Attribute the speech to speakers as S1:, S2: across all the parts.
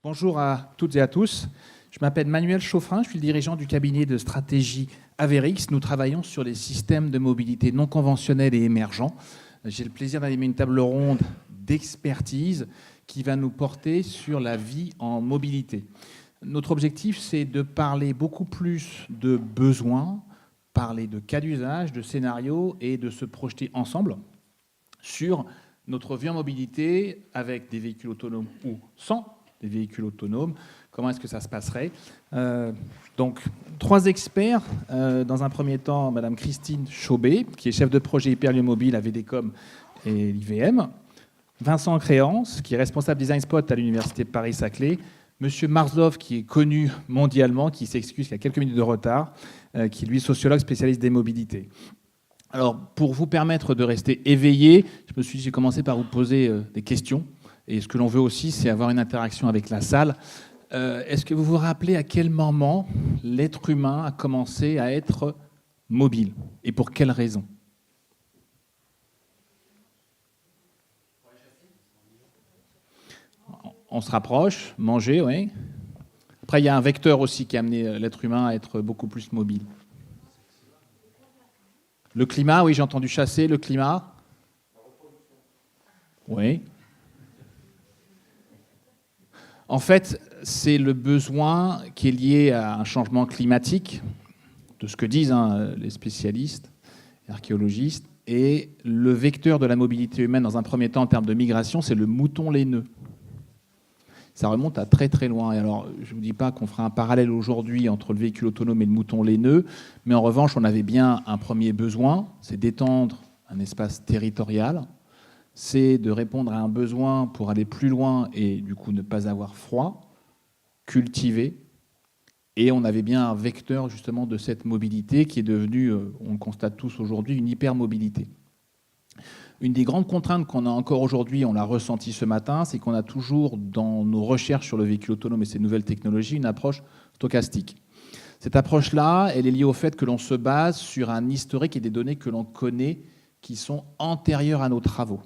S1: Bonjour à toutes et à tous. Je m'appelle Manuel Chauffrin, je suis le dirigeant du cabinet de stratégie Averix. Nous travaillons sur les systèmes de mobilité non conventionnels et émergents. J'ai le plaisir d'animer une table ronde d'expertise qui va nous porter sur la vie en mobilité. Notre objectif, c'est de parler beaucoup plus de besoins, parler de cas d'usage, de scénarios et de se projeter ensemble sur notre vie en mobilité avec des véhicules autonomes ou sans des véhicules autonomes. Comment est-ce que ça se passerait ? Donc, trois experts. Dans un premier temps, Madame Christine Chaubet, qui est chef de projet Hyperlieu Mobile à VDCOM et l'IVM. Vincent Créance, qui est responsable design spot à l'Université de Paris-Saclay. Monsieur Marzlov, qui est connu mondialement, qui s'excuse, qui a quelques minutes de retard, qui est lui sociologue spécialiste des mobilités. Alors, pour vous permettre de rester éveillé, je me suis dit, j'ai commencé par vous poser des questions. Et ce que l'on veut aussi, c'est avoir une interaction avec la salle. Est-ce que vous vous rappelez à quel moment l'être humain a commencé à être mobile ? Et pour quelles raisons ? On se rapproche, manger, oui. Après, il y a un vecteur aussi qui a amené l'être humain à être beaucoup plus mobile. Le climat, oui, j'ai entendu chasser, le climat. Oui. En fait, c'est le besoin qui est lié à un changement climatique, de ce que disent les spécialistes, les archéologistes, et le vecteur de la mobilité humaine, dans un premier temps, en termes de migration, c'est le mouton laineux. Ça remonte à très très loin. Et alors, je ne vous dis pas qu'on fera un parallèle aujourd'hui entre le véhicule autonome et le mouton laineux, mais en revanche, on avait bien un premier besoin, c'est d'étendre un espace territorial, c'est de répondre à un besoin pour aller plus loin et du coup ne pas avoir froid, cultiver. Et on avait bien un vecteur justement de cette mobilité qui est devenue, on le constate tous aujourd'hui, une hypermobilité. Une des grandes contraintes qu'on a encore aujourd'hui, on l'a ressenti ce matin, c'est qu'on a toujours dans nos recherches sur le véhicule autonome et ces nouvelles technologies une approche stochastique. Cette approche-là, elle est liée au fait que l'on se base sur un historique et des données que l'on connaît qui sont antérieures à nos travaux.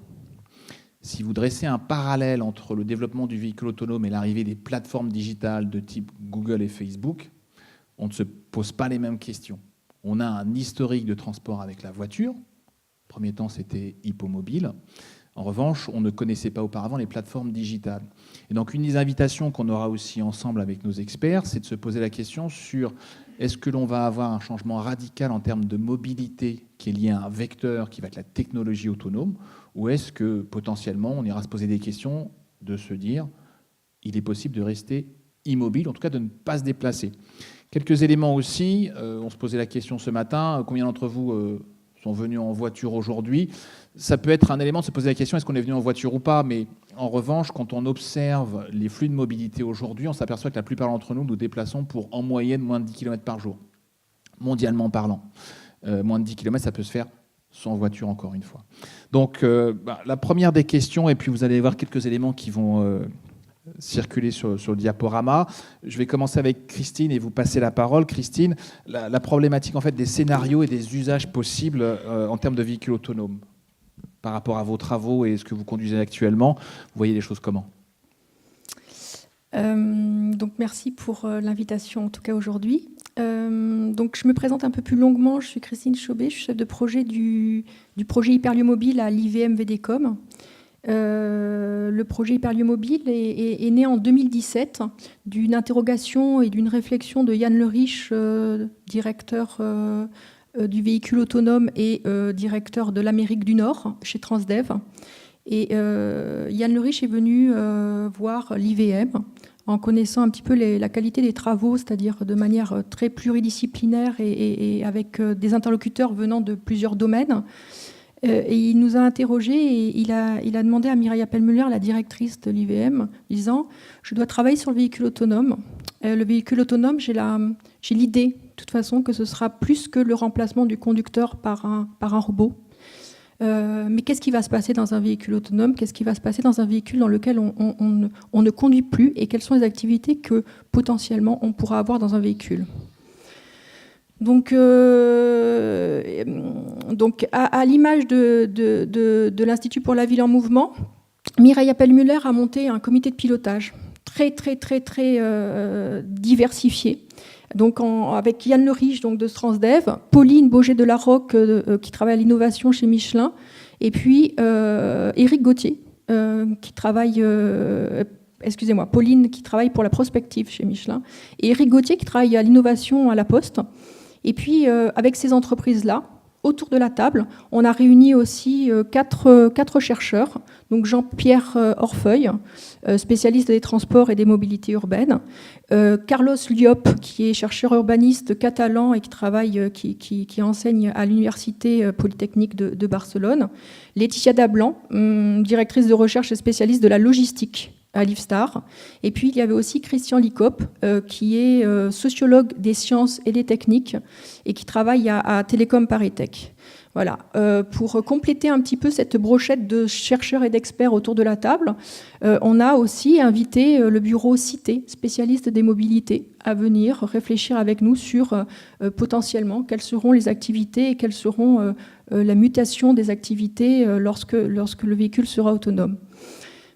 S1: Si vous dressez un parallèle entre le développement du véhicule autonome et l'arrivée des plateformes digitales de type Google et Facebook, on ne se pose pas les mêmes questions. On a un historique de transport avec la voiture. En premier temps, c'était hippomobile. En revanche, on ne connaissait pas auparavant les plateformes digitales. Et donc, une des invitations qu'on aura aussi ensemble avec nos experts, c'est de se poser la question sur est-ce que l'on va avoir un changement radical en termes de mobilité qui est lié à un vecteur qui va être la technologie autonome, ou est-ce que potentiellement on ira se poser des questions de se dire il est possible de rester immobile, en tout cas de ne pas se déplacer. Quelques éléments aussi, on se posait la question ce matin, combien d'entre vous sont venus en voiture aujourd'hui ? Ça peut être un élément de se poser la question est-ce qu'on est venu en voiture ou pas, mais en revanche, quand on observe les flux de mobilité aujourd'hui, on s'aperçoit que la plupart d'entre nous nous déplaçons pour en moyenne moins de 10 km par jour, mondialement parlant. Moins de 10 km, ça peut se faire sans voiture, encore une fois. Donc, la première des questions, et puis vous allez voir quelques éléments qui vont circuler sur le diaporama. Je vais commencer avec Christine et vous passer la parole. Christine, la problématique en fait, des scénarios et des usages possibles en termes de véhicules autonomes, par rapport à vos travaux et ce que vous conduisez actuellement, vous voyez les choses comment ?
S2: Donc merci pour l'invitation, en tout cas aujourd'hui. Donc je me présente un peu plus longuement. Je suis Christine Chaubet, je suis chef de projet du projet Hyperlieu Mobile à l'IVM VDCOM. Le projet Hyperlieu Mobile est né en 2017 d'une interrogation et d'une réflexion de Yann Lerich, directeur du véhicule autonome et directeur de l'Amérique du Nord chez Transdev. Et Yann Lerich est venu voir l'IVM en connaissant un petit peu la qualité des travaux, c'est-à-dire de manière très pluridisciplinaire et avec des interlocuteurs venant de plusieurs domaines. Et il nous a interrogés et il a demandé à Mireille Appelmüller, la directrice de l'IVM, disant « Je dois travailler sur le véhicule autonome. Le véhicule autonome, j'ai l'idée, de toute façon, que ce sera plus que le remplacement du conducteur par un robot. Mais qu'est-ce qui va se passer dans un véhicule autonome ? Qu'est-ce qui va se passer dans un véhicule dans lequel on ne conduit plus ? Et quelles sont les activités que, potentiellement, on pourra avoir dans un véhicule ? Donc à l'image de l'Institut pour la ville en mouvement, Mireille Appelmüller a monté un comité de pilotage très diversifiés. Donc avec Yann Le Riche donc de Transdev, Pauline Boger de la Roque qui travaille à l'innovation chez Michelin, et puis Éric Gauthier qui travaille, Pauline qui travaille pour la prospective chez Michelin, et Éric Gauthier qui travaille à l'innovation à La Poste. Et puis avec ces entreprises-là, autour de la table, on a réuni aussi quatre chercheurs, donc Jean-Pierre Orfeuille, spécialiste des transports et des mobilités urbaines, Carlos Llop, qui est chercheur urbaniste catalan et qui travaille, qui enseigne à l'Université Polytechnique de Barcelone, Laetitia Dablan, directrice de recherche et spécialiste de la logistique à l'IFSTAR. Et puis, il y avait aussi Christian Licop, qui est sociologue des sciences et des techniques et qui travaille à Télécom Paris Tech. Voilà. Pour compléter un petit peu cette brochette de chercheurs et d'experts autour de la table, on a aussi invité le bureau Cité, spécialiste des mobilités, à venir réfléchir avec nous sur potentiellement quelles seront les activités et quelles seront la mutation des activités lorsque le véhicule sera autonome.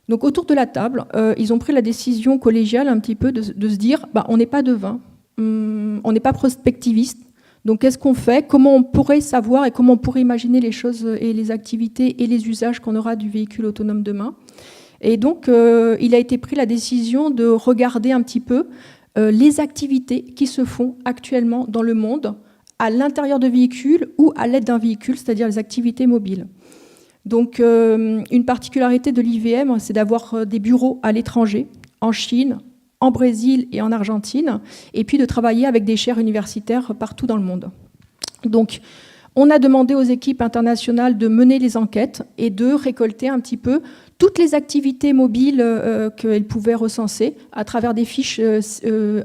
S2: Donc autour de la table, ils ont pris la décision collégiale un petit peu de se dire on n'est pas devin, on n'est pas prospectiviste, donc qu'est-ce qu'on fait, comment on pourrait savoir et comment on pourrait imaginer les choses et les activités et les usages qu'on aura du véhicule autonome demain. Et donc il a été pris la décision de regarder un petit peu les activités qui se font actuellement dans le monde à l'intérieur de véhicules ou à l'aide d'un véhicule, c'est-à-dire les activités mobiles. Donc, une particularité de l'IVM, c'est d'avoir des bureaux à l'étranger, en Chine, en Brésil et en Argentine, et puis de travailler avec des chaires universitaires partout dans le monde. Donc, on a demandé aux équipes internationales de mener les enquêtes et de récolter un petit peu toutes les activités mobiles qu'elles pouvaient recenser à travers des fiches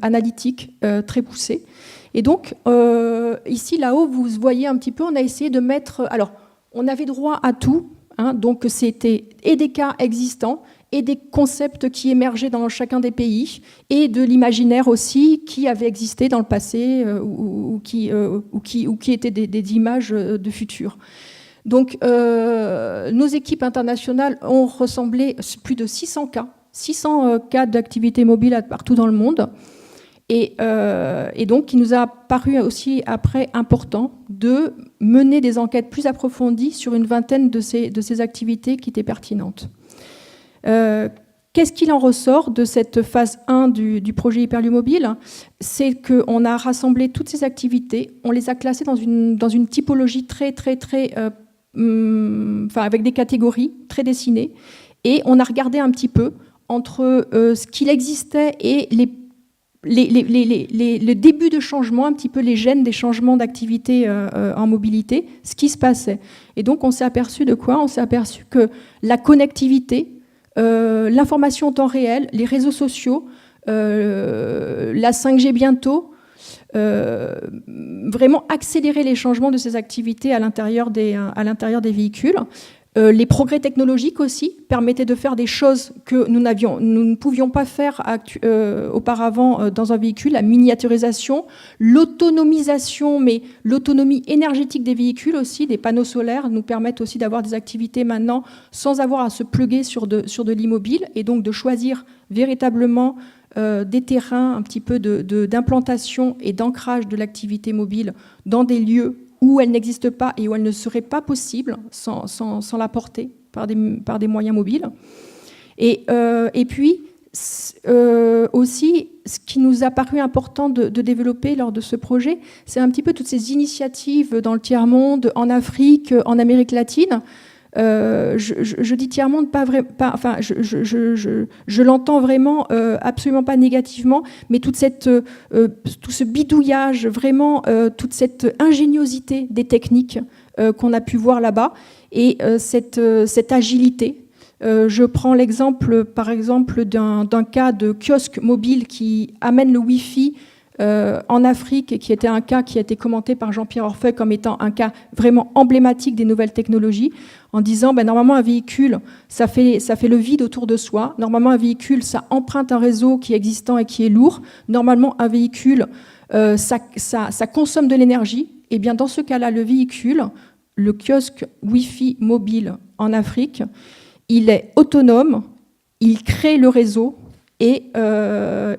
S2: analytiques très poussées. Et donc, ici, là-haut, vous voyez un petit peu, on a essayé de mettre... Alors, on avait droit à tout, donc c'était et des cas existants et des concepts qui émergeaient dans chacun des pays et de l'imaginaire aussi qui avait existé dans le passé ou qui étaient des images de futur. Donc nos équipes internationales ont rassemblé plus de 600 cas d'activité mobile partout dans le monde. Et donc, il nous a paru aussi après important de mener des enquêtes plus approfondies sur une vingtaine de ces activités qui étaient pertinentes. Qu'est-ce qu'il en ressort de cette phase 1 du projet Hyperlieu Mobile ? C'est qu'on a rassemblé toutes ces activités, on les a classées dans une typologie avec des catégories très dessinées, et on a regardé un petit peu entre ce qu'il existait et le début de changement, un petit peu les gènes des changements d'activité en mobilité, ce qui se passait. Et donc, on s'est aperçu de quoi ? On s'est aperçu que la connectivité, l'information en temps réel, les réseaux sociaux, la 5G bientôt, vraiment accélérer les changements de ces activités à l'intérieur des véhicules. Les progrès technologiques aussi permettaient de faire des choses que nous ne pouvions pas faire auparavant dans un véhicule, la miniaturisation, l'autonomisation, mais l'autonomie énergétique des véhicules aussi, des panneaux solaires nous permettent aussi d'avoir des activités maintenant sans avoir à se pluguer sur de l'immobile et donc de choisir véritablement des terrains un petit peu d'implantation et d'ancrage de l'activité mobile dans des lieux où elle n'existe pas et où elle ne serait pas possible sans la porter par des moyens mobiles. Et puis, aussi, ce qui nous a paru important de développer lors de ce projet, c'est un petit peu toutes ces initiatives dans le tiers-monde, en Afrique, en Amérique latine. Je dis tiers-monde, je l'entends vraiment absolument pas négativement, mais tout ce bidouillage, vraiment toute cette ingéniosité des techniques qu'on a pu voir là-bas et cette agilité. Je prends l'exemple, par exemple, d'un cas de kiosque mobile qui amène le Wi-Fi en Afrique, et qui était un cas qui a été commenté par Jean-Pierre Orfeuille comme étant un cas vraiment emblématique des nouvelles technologies, en disant normalement un véhicule, ça fait le vide autour de soi. Normalement un véhicule, ça emprunte un réseau qui est existant et qui est lourd. Normalement un véhicule, ça consomme de l'énergie. Et bien dans ce cas-là, le véhicule, le kiosque Wi-Fi mobile en Afrique, il est autonome, il crée le réseau, et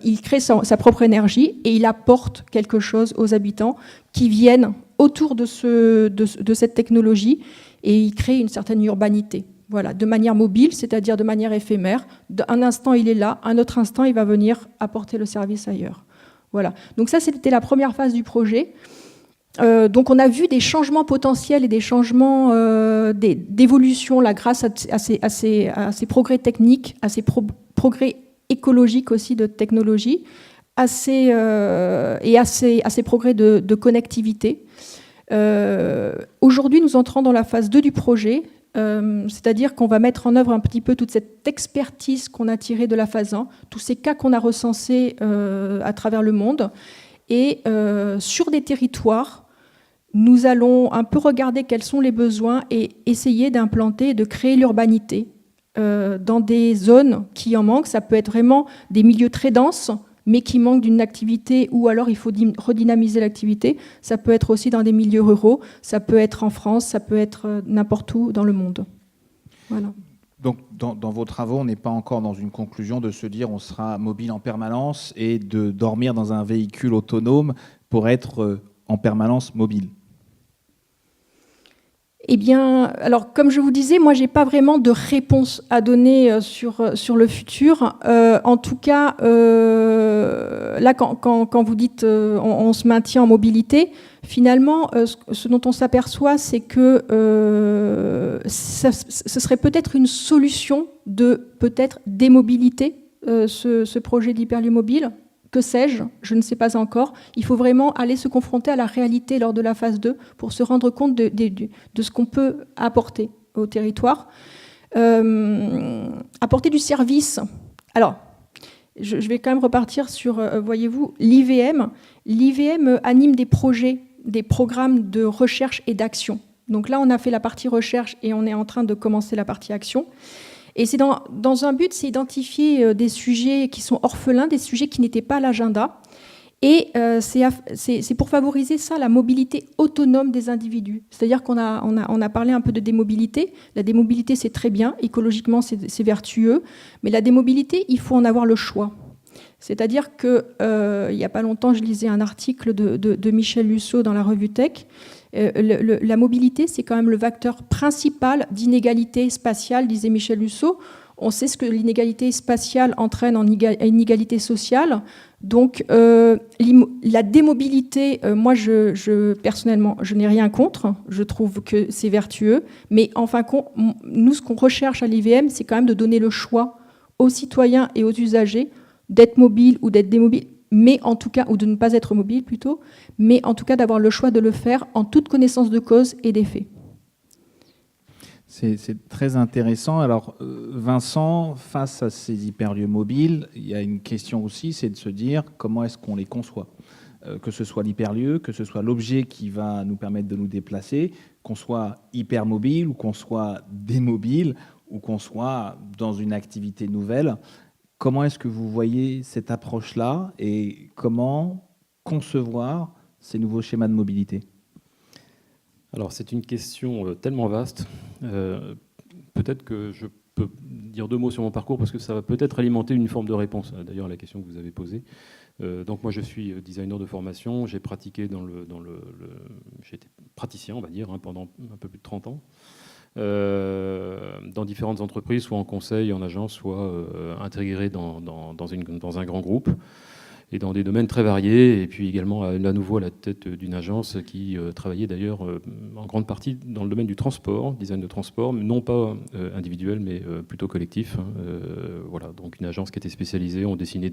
S2: il crée sa propre énergie et il apporte quelque chose aux habitants qui viennent autour de cette technologie et il crée une certaine urbanité. Voilà, de manière mobile, c'est-à-dire de manière éphémère. Un instant, il est là, un autre instant, il va venir apporter le service ailleurs. Voilà. Donc ça, c'était la première phase du projet. Donc on a vu des changements potentiels et des changements d'évolution là, grâce à ces progrès techniques, à ces progrès écologiques aussi de technologie, et à ces progrès de connectivité. Aujourd'hui, nous entrons dans la phase 2 du projet, c'est-à-dire qu'on va mettre en œuvre un petit peu toute cette expertise qu'on a tirée de la phase 1, tous ces cas qu'on a recensés à travers le monde, et sur des territoires, nous allons un peu regarder quels sont les besoins et essayer d'implanter, de créer l'urbanité dans des zones qui en manquent. Ça peut être vraiment des milieux très denses, mais qui manquent d'une activité, ou alors il faut redynamiser l'activité. Ça peut être aussi dans des milieux ruraux, ça peut être en France, ça peut être n'importe où dans le monde. Voilà.
S1: Donc, dans vos travaux, on n'est pas encore dans une conclusion de se dire on sera mobile en permanence et de dormir dans un véhicule autonome pour être en permanence mobile.
S2: Eh bien, alors comme je vous disais, moi, j'ai pas vraiment de réponse à donner sur le futur. En tout cas, là, quand vous dites on se maintient en mobilité, finalement, ce dont on s'aperçoit, c'est que ce serait peut-être une solution de peut-être démobiliter ce projet d'hyperlieu mobile. Que sais-je ? Je ne sais pas encore. Il faut vraiment aller se confronter à la réalité lors de la phase 2 pour se rendre compte de ce qu'on peut apporter au territoire. Apporter du service. Alors, je vais quand même repartir sur, voyez-vous, l'IVM. L'IVM anime des projets, des programmes de recherche et d'action. Donc là, on a fait la partie recherche et on est en train de commencer la partie action. Et c'est dans un but, c'est identifier des sujets qui sont orphelins, des sujets qui n'étaient pas à l'agenda. Et c'est pour favoriser ça, la mobilité autonome des individus. C'est-à-dire qu'on a parlé un peu de démobilité. La démobilité, c'est très bien. Écologiquement, c'est vertueux. Mais la démobilité, il faut en avoir le choix. C'est-à-dire qu'il n'y a pas longtemps, je lisais un article de Michel Lusseau dans la revue Tech. La mobilité, c'est quand même le vecteur principal d'inégalité spatiale, disait Michel Lusseau. On sait ce que l'inégalité spatiale entraîne en inégalité sociale. Donc, la démobilité, moi, personnellement, je n'ai rien contre. Je trouve que c'est vertueux. Mais enfin, nous, ce qu'on recherche à l'IVM, c'est quand même de donner le choix aux citoyens et aux usagers d'être mobiles ou d'être démobiles, mais en tout cas, ou de ne pas être mobile plutôt, mais en tout cas d'avoir le choix de le faire en toute connaissance de cause et des faits.
S1: C'est très intéressant. Alors, Vincent, face à ces hyperlieux mobiles, il y a une question aussi, c'est de se dire comment est-ce qu'on les conçoit, que ce soit l'hyperlieu, que ce soit l'objet qui va nous permettre de nous déplacer, qu'on soit hypermobile ou qu'on soit démobile ou qu'on soit dans une activité nouvelle. Comment est-ce que vous voyez cette approche-là et comment concevoir ces nouveaux schémas de mobilité ?
S3: Alors, c'est une question tellement vaste. Peut-être que je peux dire 2 mots sur mon parcours parce que ça va peut-être alimenter une forme de réponse, d'ailleurs, à la question que vous avez posée. Donc, moi, je suis designer de formation. J'ai pratiqué j'ai été praticien, on va dire, pendant un peu plus de 30 ans. Dans différentes entreprises, soit en conseil, en agence, soit intégré dans un grand groupe, et dans des domaines très variés, et puis également à nouveau à la tête d'une agence qui travaillait d'ailleurs en grande partie dans le domaine du transport, design de transport, non pas individuel, mais plutôt collectif. Voilà, donc une agence qui était spécialisée, on dessinait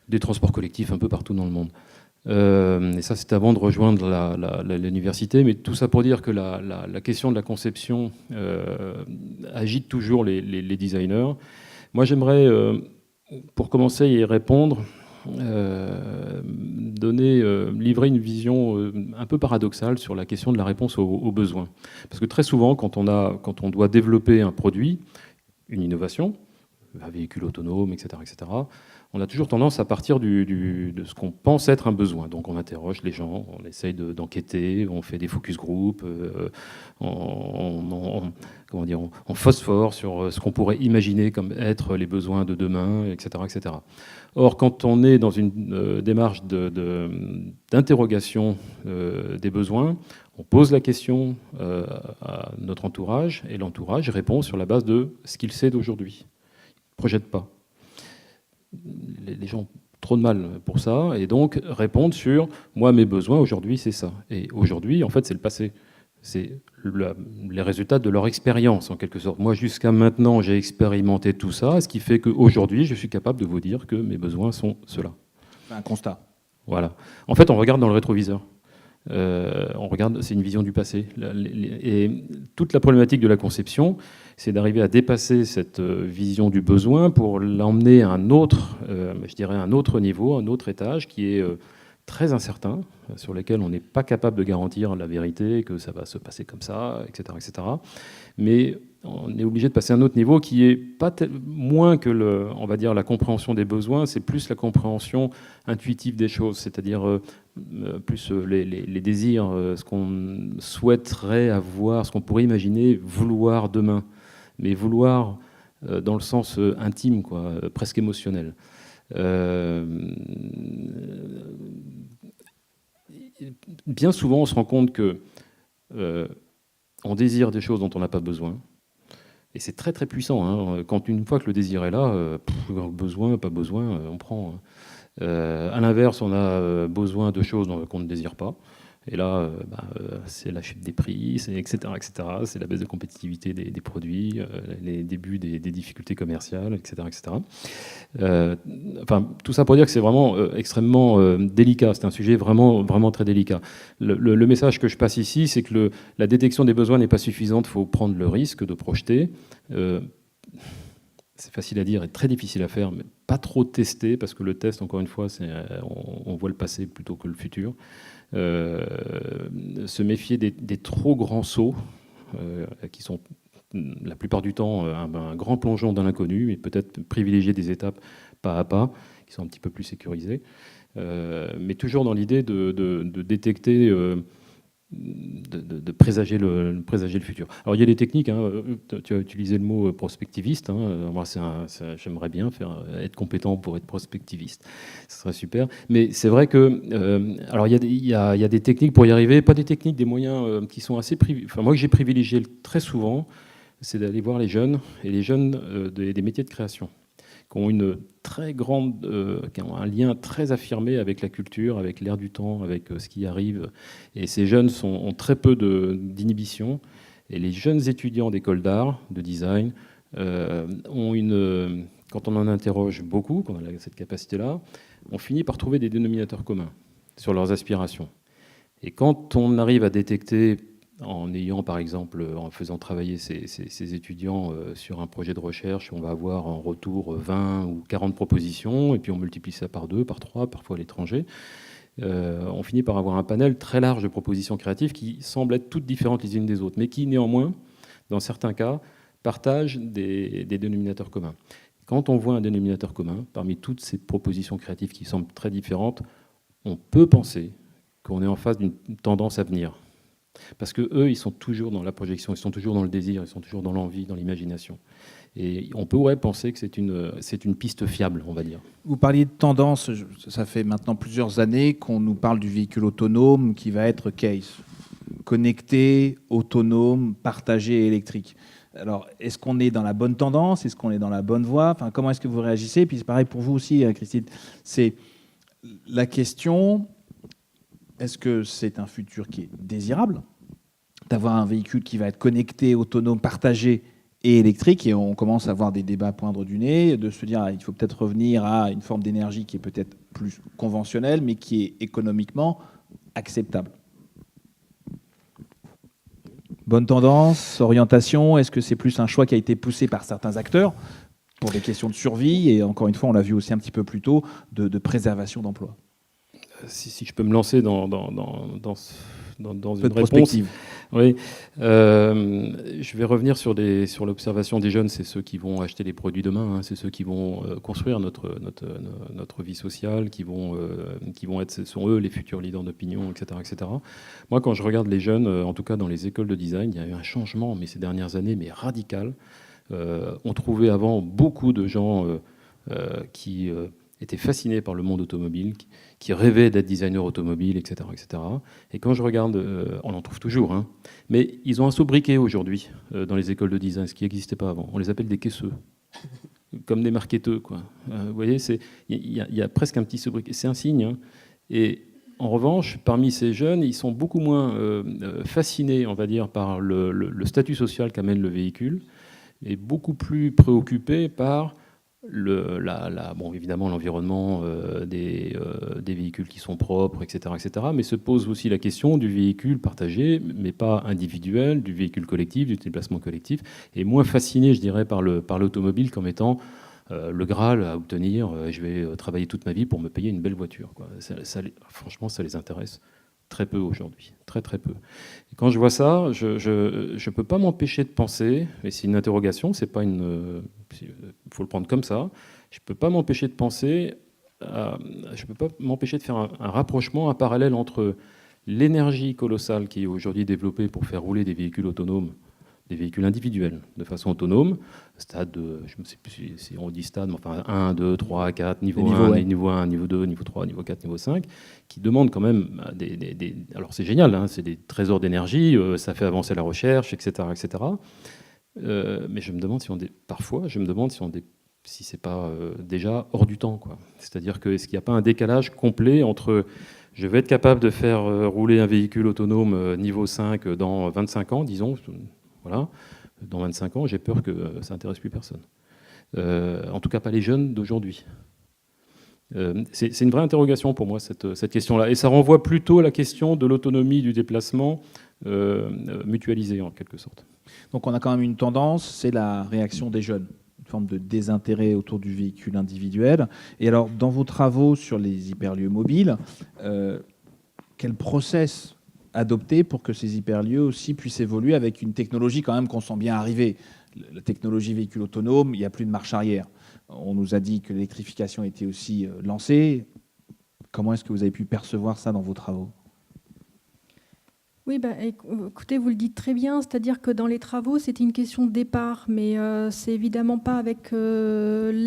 S3: des transports collectifs un peu partout dans le monde. Et ça, c'était avant de rejoindre l'université. Mais tout ça pour dire que la question de la conception agite toujours les designers. Moi, j'aimerais, pour commencer à y répondre, livrer une vision un peu paradoxale sur la question de la réponse aux besoins. Parce que très souvent, quand on doit développer un produit, une innovation, un véhicule autonome, etc., on a toujours tendance à partir de ce qu'on pense être un besoin. Donc on interroge les gens, on essaye d'enquêter, on fait des focus group, comment dire, on phosphore sur ce qu'on pourrait imaginer comme être les besoins de demain, etc., etc. Or, quand on est dans une démarche d'interrogation des besoins, on pose la question à notre entourage, et l'entourage répond sur la base de ce qu'il sait d'aujourd'hui. Il ne projette pas. Les gens ont trop de mal pour ça, et donc répondent sur « moi, mes besoins, aujourd'hui, c'est ça ». Et aujourd'hui, en fait, c'est le passé. C'est les résultats de leur expérience, en quelque sorte. Moi, jusqu'à maintenant, j'ai expérimenté tout ça, ce qui fait qu'aujourd'hui, je suis capable de vous dire que mes besoins sont ceux-là.
S1: C'est un constat.
S3: Voilà. En fait, on regarde dans le rétroviseur. On regarde, c'est une vision du passé. Et toute la problématique de la conception, c'est d'arriver à dépasser cette vision du besoin pour l'emmener à un autre, je dirais un autre niveau, un autre étage qui est très incertain, sur lequel on n'est pas capable de garantir la vérité, que ça va se passer comme ça, etc., etc. Mais on est obligé de passer à un autre niveau qui est pas moins que on va dire la compréhension des besoins, c'est plus la compréhension intuitive des choses, c'est-à-dire plus les désirs, ce qu'on souhaiterait avoir, ce qu'on pourrait imaginer vouloir demain, mais vouloir dans le sens intime, quoi, presque émotionnel. Bien souvent, on se rend compte que on désire des choses dont on n'a pas besoin. Et c'est très très puissant. Hein. Une fois que le désir est là, besoin, pas besoin, on prend. À l'inverse, on a besoin de choses qu'on ne désire pas. Et là, c'est la chute des prix, etc., etc. C'est la baisse de compétitivité des produits, les débuts des difficultés commerciales, etc., etc. Enfin, tout ça pour dire que c'est vraiment extrêmement délicat. C'est un sujet vraiment, vraiment très délicat. Le message que je passe ici, c'est que la détection des besoins n'est pas suffisante. Il faut prendre le risque de projeter. C'est facile à dire et très difficile à faire, mais pas trop tester, parce que le test, encore une fois, on voit le passé plutôt que le futur. Se méfier des trop grands sauts, qui sont la plupart du temps un grand plongeon dans l'inconnu, et peut-être privilégier des étapes pas à pas, qui sont un petit peu plus sécurisées, mais toujours dans l'idée de détecter... De présager le futur. Alors il y a des techniques, hein, tu as utilisé le mot prospectiviste, hein, moi j'aimerais bien être compétent pour être prospectiviste, ce serait super, mais c'est vrai que alors il y a des techniques pour y arriver, pas des techniques, des moyens qui sont assez moi que j'ai privilégié très souvent, c'est d'aller voir les jeunes, et les jeunes des métiers de création, qui ont qui ont un lien très affirmé avec la culture, avec l'air du temps, avec ce qui arrive. Et ces jeunes ont très peu d'inhibition. Et les jeunes étudiants d'école d'art, de design, quand on en interroge beaucoup, quand on a cette capacité-là, on finit par trouver des dénominateurs communs sur leurs aspirations. Et quand on arrive à détecter, en ayant par exemple, en faisant travailler ces étudiants sur un projet de recherche, on va avoir en retour 20 ou 40 propositions, et puis on multiplie ça par 2, par 3, parfois à l'étranger. On finit par avoir un panel très large de propositions créatives qui semblent être toutes différentes les unes des autres, mais qui néanmoins, dans certains cas, partagent des dénominateurs communs. Quand on voit un dénominateur commun, parmi toutes ces propositions créatives qui semblent très différentes, on peut penser qu'on est en face d'une tendance à venir. Parce qu'eux, ils sont toujours dans la projection, ils sont toujours dans le désir, ils sont toujours dans l'envie, dans l'imagination. Et on pourrait penser que c'est une piste fiable, on va dire.
S1: Vous parliez de tendance, ça fait maintenant plusieurs années qu'on nous parle du véhicule autonome qui va être case. Connecté, autonome, partagé et électrique. Alors, est-ce qu'on est dans la bonne tendance? Est-ce qu'on est dans la bonne voie? Enfin, comment est-ce que vous réagissez? Puis c'est pareil pour vous aussi, Christine. C'est la question... Est-ce que c'est un futur qui est désirable, d'avoir un véhicule qui va être connecté, autonome, partagé et électrique? Et on commence à avoir des débats à poindre du nez, de se dire il faut peut-être revenir à une forme d'énergie qui est peut-être plus conventionnelle, mais qui est économiquement acceptable. Bonne tendance, orientation, est-ce que c'est plus un choix qui a été poussé par certains acteurs pour des questions de survie, et encore une fois, on l'a vu aussi un petit peu plus tôt, de préservation d'emplois?
S3: Si je peux me lancer dans dans
S1: Peu
S3: une
S1: de
S3: réponse.
S1: prospective.
S3: Oui. Je vais revenir sur l'observation des jeunes. C'est ceux qui vont acheter les produits demain. Hein. C'est ceux qui vont construire notre vie sociale, qui vont être, ce sont eux les futurs leaders d'opinion, etc., etc. Moi, quand je regarde les jeunes, en tout cas dans les écoles de design, il y a eu un changement, mais ces dernières années, mais radical. On trouvait avant beaucoup de gens qui étaient fascinés par le monde automobile, qui rêvaient d'être designers automobiles, etc., etc. Et quand je regarde, on en trouve toujours, hein, mais ils ont un sobriquet aujourd'hui dans les écoles de design, ce qui n'existait pas avant. On les appelle des caisseux, comme des marketeux, quoi. Vous voyez, il y a presque un petit sobriquet. C'est un signe. Hein. Et en revanche, parmi ces jeunes, ils sont beaucoup moins fascinés, on va dire, par le statut social qu'amène le véhicule, et beaucoup plus préoccupés par bon, évidemment l'environnement des véhicules qui sont propres, etc., etc., mais se pose aussi la question du véhicule partagé, mais pas individuel, du véhicule collectif, du déplacement collectif, et moins fasciné, je dirais, par l'automobile comme étant le Graal à obtenir. Je vais travailler toute ma vie pour me payer une belle voiture, quoi. Franchement, ça les intéresse très peu aujourd'hui, très très peu. Et quand je vois ça, je peux pas m'empêcher de penser, et c'est une interrogation, c'est pas une, faut le prendre comme ça. Je peux pas m'empêcher de penser, je peux pas m'empêcher de faire un rapprochement, un parallèle entre l'énergie colossale qui est aujourd'hui développée pour faire rouler des véhicules autonomes, des véhicules individuels de façon autonome, stade de, je ne sais plus si on dit stade, mais enfin 1, 2, 3, 4, niveau 1, ouais. Niveau 1, niveau 2, niveau 3, niveau 4, niveau 5, qui demandent quand même alors c'est génial, hein, c'est des trésors d'énergie, ça fait avancer la recherche, etc., etc. Mais je me demande parfois, si c'est pas déjà hors du temps, quoi. C'est-à-dire que est-ce qu'il n'y a pas un décalage complet entre je vais être capable de faire rouler un véhicule autonome niveau 5 dans 25 ans, disons, voilà. Dans 25 ans, j'ai peur que ça n'intéresse plus personne. En tout cas, pas les jeunes d'aujourd'hui. C'est une vraie interrogation pour moi, cette question-là. Et ça renvoie plutôt à la question de l'autonomie du déplacement mutualisée, en quelque sorte.
S1: Donc on a quand même une tendance, c'est la réaction des jeunes, une forme de désintérêt autour du véhicule individuel. Et alors, dans vos travaux sur les hyperlieux mobiles, quel process adopter pour que ces hyperlieux aussi puissent évoluer avec une technologie quand même qu'on sent bien arriver. La technologie véhicule autonome, il n'y a plus de marche arrière. On nous a dit que l'électrification était aussi lancée. Comment est-ce que vous avez pu percevoir ça dans vos travaux ?
S2: Oui, écoutez, vous le dites très bien, c'est-à-dire que dans les travaux, c'était une question de départ, mais c'est évidemment pas avec... on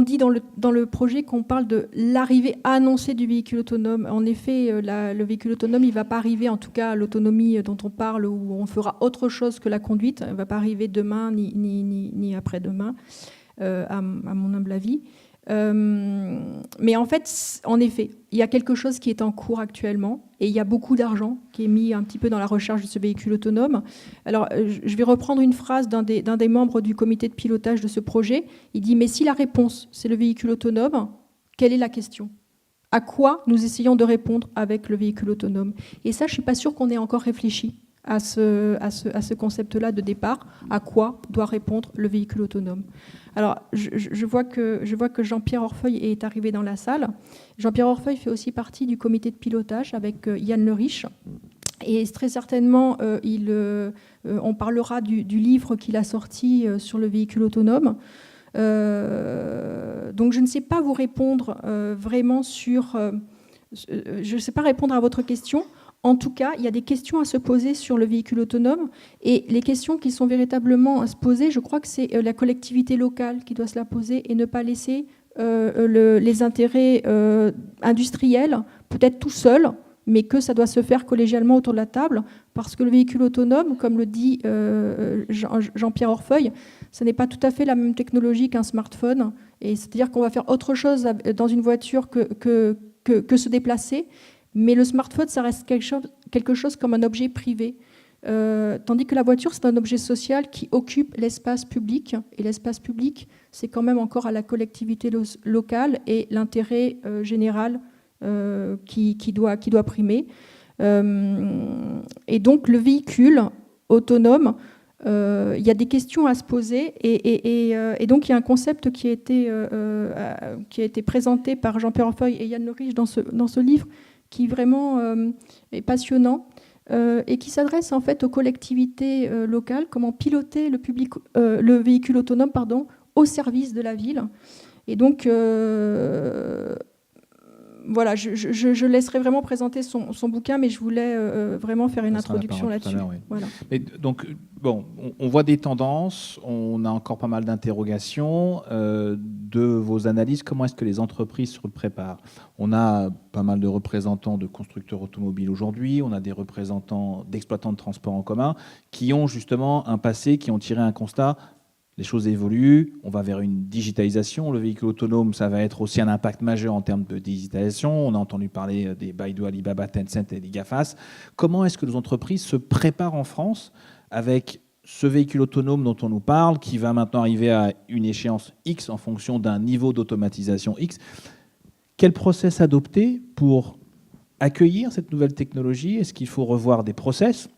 S2: dit dans le projet qu'on parle de l'arrivée annoncée du véhicule autonome. En effet, le véhicule autonome, il ne va pas arriver, en tout cas l'autonomie dont on parle, où on fera autre chose que la conduite, il ne va pas arriver demain ni après-demain, à mon humble avis. Mais en fait, en effet, il y a quelque chose qui est en cours actuellement et il y a beaucoup d'argent qui est mis un petit peu dans la recherche de ce véhicule autonome. Alors, je vais reprendre une phrase d'un des membres du comité de pilotage de ce projet. Il dit « Mais si la réponse, c'est le véhicule autonome, quelle est la question ? À quoi nous essayons de répondre avec le véhicule autonome ?» Et ça, je ne suis pas sûre qu'on ait encore réfléchi à ce concept-là de départ. À quoi doit répondre le véhicule autonome ? Alors, je vois que Jean-Pierre Orfeuille est arrivé dans la salle. Jean-Pierre Orfeuille fait aussi partie du comité de pilotage avec Yann Le Riche. Et très certainement, on parlera du livre qu'il a sorti sur le véhicule autonome. Donc, je ne sais pas vous répondre vraiment sur... je ne sais pas répondre à votre question. En tout cas, il y a des questions à se poser sur le véhicule autonome. Et les questions qui sont véritablement à se poser, je crois que c'est la collectivité locale qui doit se la poser et ne pas laisser les intérêts industriels, peut-être tout seul, mais que ça doit se faire collégialement autour de la table, parce que le véhicule autonome, comme le dit Jean-Pierre Orfeuille, ce n'est pas tout à fait la même technologie qu'un smartphone. Et c'est-à-dire qu'on va faire autre chose dans une voiture que se déplacer. Mais le smartphone, ça reste quelque chose comme un objet privé. Tandis que la voiture, c'est un objet social qui occupe l'espace public. Et l'espace public, c'est quand même encore à la collectivité locale et l'intérêt général qui doit primer. Et donc, le véhicule autonome, il y a des questions à se poser. Et donc, il y a un concept qui a été présenté par Jean-Pierre Orfeuille et Yann Le Riche dans ce livre, qui vraiment est passionnant et qui s'adresse en fait aux collectivités locales, comment piloter le véhicule autonome au service de la ville. Et donc, voilà, je laisserai vraiment présenter son bouquin, mais je voulais vraiment faire une introduction là-dessus.
S1: Oui.
S2: Voilà.
S1: Donc, bon, on voit des tendances, on a encore pas mal d'interrogations. De vos analyses, comment est-ce que les entreprises se préparent? On a pas mal de représentants de constructeurs automobiles aujourd'hui, on a des représentants d'exploitants de transports en commun qui ont justement un passé, qui ont tiré un constat. Les choses évoluent, on va vers une digitalisation. Le véhicule autonome, ça va être aussi un impact majeur en termes de digitalisation. On a entendu parler des Baidu, Alibaba, Tencent et des GAFAS. Comment est-ce que les entreprises se préparent en France avec ce véhicule autonome dont on nous parle, qui va maintenant arriver à une échéance X en fonction d'un niveau d'automatisation X? Quel process adopter pour accueillir cette nouvelle technologie? Est-ce qu'il faut revoir des process?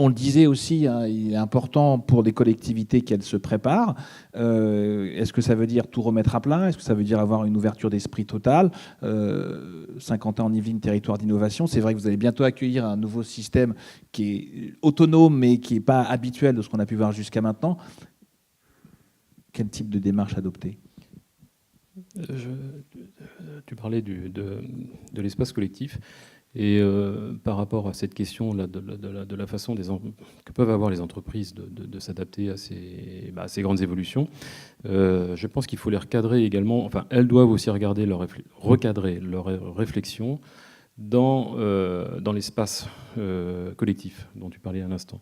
S1: On le disait aussi, hein, il est important pour les collectivités qu'elles se préparent. Est-ce que ça veut dire tout remettre à plat? Est-ce que ça veut dire avoir une ouverture d'esprit totale? 50 ans en Yvelines, territoire d'innovation. C'est vrai que vous allez bientôt accueillir un nouveau système qui est autonome, mais qui n'est pas habituel de ce qu'on a pu voir jusqu'à maintenant. Quel type de démarche adopter?
S3: Tu parlais de l'espace collectif. Et par rapport à cette question là, de la façon que peuvent avoir les entreprises de s'adapter à ces grandes évolutions, je pense qu'il faut les recadrer également. Enfin, elles doivent aussi recadrer leur réflexion dans l'espace collectif dont tu parlais à l'instant.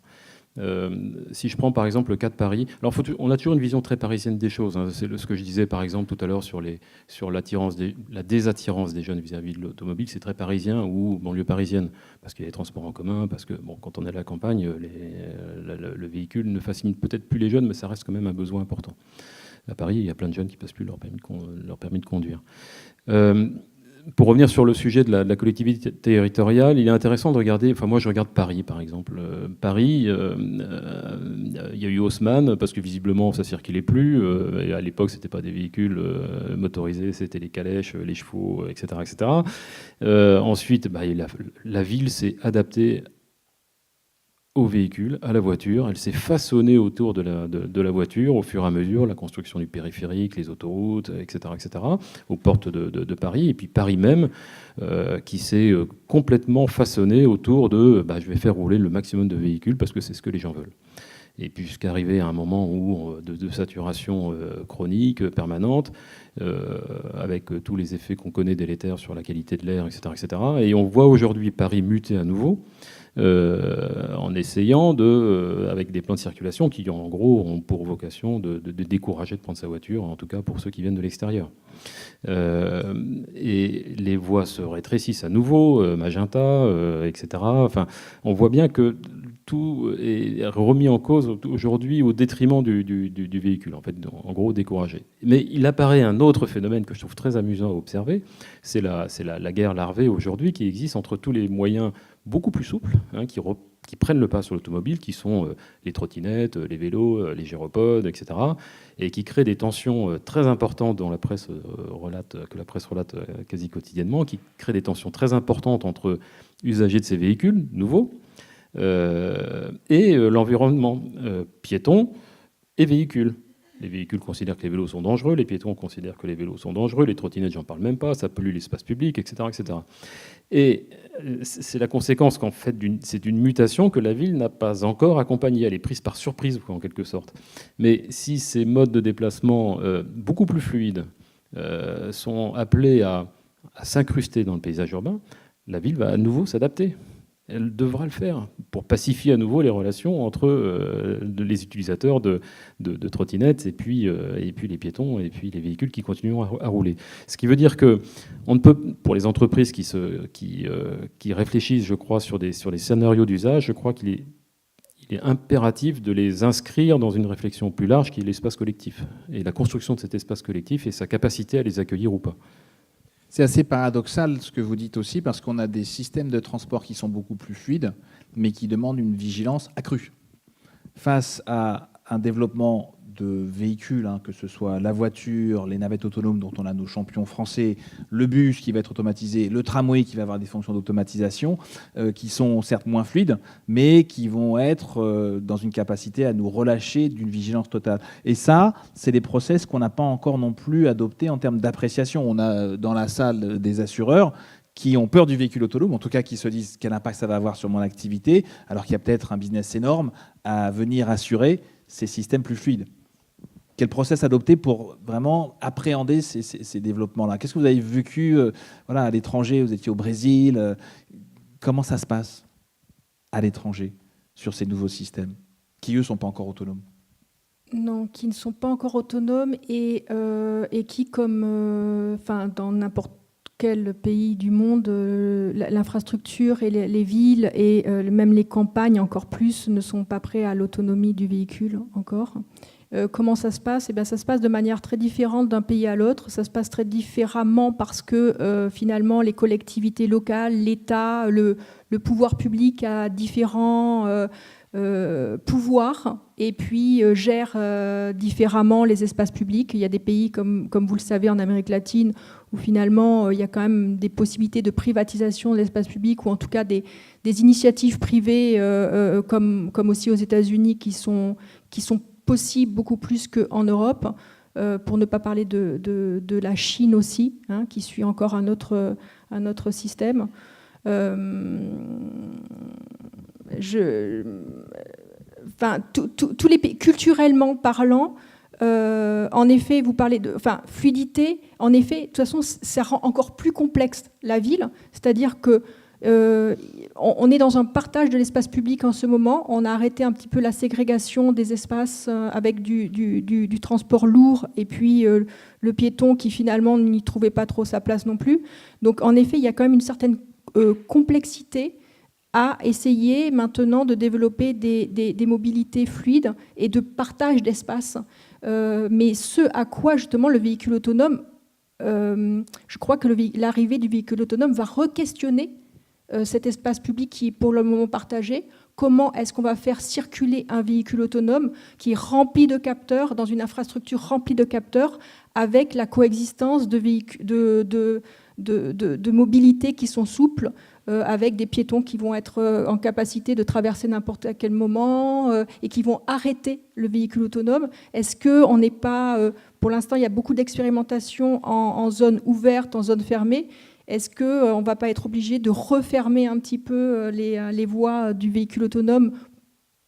S3: Si je prends par exemple le cas de Paris, alors on a toujours une vision très parisienne des choses, hein. C'est ce que je disais par exemple tout à l'heure sur la désattirance des jeunes vis-à-vis de l'automobile, c'est très parisien ou banlieue parisienne, parce qu'il y a les transports en commun, parce que bon, quand on est à la campagne, le véhicule ne fascine peut-être plus les jeunes, mais ça reste quand même un besoin important. À Paris, il y a plein de jeunes qui passent plus leur permis de conduire. Pour revenir sur le sujet de la collectivité territoriale, il est intéressant de regarder, enfin moi je regarde Paris par exemple. Paris, il y a eu Haussmann, parce que visiblement ça circulait plus, et à l'époque c'était pas des véhicules motorisés, c'était les calèches, les chevaux, etc. etc. Ensuite, la ville s'est adaptée au véhicule, à la voiture. Elle s'est façonnée autour de la voiture au fur et à mesure, la construction du périphérique, les autoroutes, etc., aux portes de Paris. Et puis Paris même, qui s'est complètement façonné autour de je vais faire rouler le maximum de véhicules parce que c'est ce que les gens veulent. Et puis jusqu'à arriver à un moment de saturation chronique, permanente, avec tous les effets qu'on connaît délétères sur la qualité de l'air, etc., etc. Et on voit aujourd'hui Paris muter à nouveau, en essayant avec des plans de circulation qui en gros ont pour vocation de décourager de prendre sa voiture, en tout cas pour ceux qui viennent de l'extérieur. Et les voies se rétrécissent à nouveau, magenta, etc. Enfin, on voit bien que tout est remis en cause aujourd'hui au détriment du véhicule, en fait, en gros découragé. Mais il apparaît un autre phénomène que je trouve très amusant à observer, c'est la guerre larvée aujourd'hui qui existe entre tous les moyens beaucoup plus souples, hein, qui prennent le pas sur l'automobile, qui sont les trottinettes, les vélos, les gyropodes, etc., et qui créent des tensions très importantes dont la presse relate quasi quotidiennement, qui créent des tensions très importantes entre usagers de ces véhicules nouveaux et l'environnement piéton et véhicules. Les véhicules considèrent que les vélos sont dangereux, les piétons considèrent que les vélos sont dangereux, les trottinettes, j'en parle même pas, ça pollue l'espace public, etc., etc. Et c'est la conséquence qu'en fait, c'est une mutation que la ville n'a pas encore accompagnée. Elle est prise par surprise, en quelque sorte. Mais si ces modes de déplacement beaucoup plus fluides sont appelés à s'incruster dans le paysage urbain, la ville va à nouveau s'adapter. Elle devra le faire pour pacifier à nouveau les relations entre les utilisateurs de trottinettes et puis les piétons et puis les véhicules qui continueront à rouler. Ce qui veut dire que on ne peut, pour les entreprises qui réfléchissent, je crois, sur les scénarios d'usage, je crois qu'il est impératif de les inscrire dans une réflexion plus large qui est l'espace collectif et la construction de cet espace collectif et sa capacité à les accueillir ou pas.
S1: C'est assez paradoxal ce que vous dites aussi, parce qu'on a des systèmes de transport qui sont beaucoup plus fluides, mais qui demandent une vigilance accrue. Face à un développement de véhicules, que ce soit la voiture, les navettes autonomes dont on a nos champions français, le bus qui va être automatisé, le tramway qui va avoir des fonctions d'automatisation, qui sont certes moins fluides, mais qui vont être dans une capacité à nous relâcher d'une vigilance totale. Et ça, c'est des process qu'on n'a pas encore non plus adoptés en termes d'appréciation. On a dans la salle des assureurs qui ont peur du véhicule autonome, en tout cas qui se disent quel impact ça va avoir sur mon activité, alors qu'il y a peut-être un business énorme à venir assurer ces systèmes plus fluides. Quel process adopter pour vraiment appréhender ces développements-là? Qu'est-ce que vous avez vécu à l'étranger? Vous étiez au Brésil. Comment ça se passe à l'étranger sur ces nouveaux systèmes qui, eux, ne sont pas encore autonomes?
S2: Non, qui ne sont pas encore autonomes et qui, comme dans n'importe quel pays du monde, l'infrastructure et les villes et même les campagnes encore plus ne sont pas prêts à l'autonomie du véhicule encore. Comment ça se passe? Ça se passe de manière très différente d'un pays à l'autre. Ça se passe très différemment parce que finalement les collectivités locales, l'État, le pouvoir public a différents pouvoirs et puis gère différemment les espaces publics. Il y a des pays comme vous le savez en Amérique latine où finalement il y a quand même des possibilités de privatisation de l'espace public ou en tout cas des initiatives privées comme aussi aux États-Unis qui sont possibles beaucoup plus qu'en Europe, pour ne pas parler de la Chine aussi, qui suit encore un autre système. Tous les pays, culturellement parlant, en effet, vous parlez de fluidité. En effet, de toute façon, ça rend encore plus complexe la ville. C'est-à-dire que on est dans un partage de l'espace public en ce moment. On a arrêté un petit peu la ségrégation des espaces avec du transport lourd et puis le piéton qui finalement n'y trouvait pas trop sa place non plus. Donc en effet, il y a quand même une certaine complexité à essayer maintenant de développer des mobilités fluides et de partage d'espace. Mais ce à quoi justement le véhicule autonome, je crois que l'arrivée du véhicule autonome va re-questionner cet espace public qui est pour le moment partagé. Comment est-ce qu'on va faire circuler un véhicule autonome qui est rempli de capteurs, dans une infrastructure remplie de capteurs, avec la coexistence de mobilités qui sont souples, avec des piétons qui vont être en capacité de traverser n'importe quel moment et qui vont arrêter le véhicule autonome. Est-ce qu'on n'est pas... pour l'instant, il y a beaucoup d'expérimentation en zone ouverte, en zone fermée. Est-ce qu'on ne va pas être obligé de refermer un petit peu les voies du véhicule autonome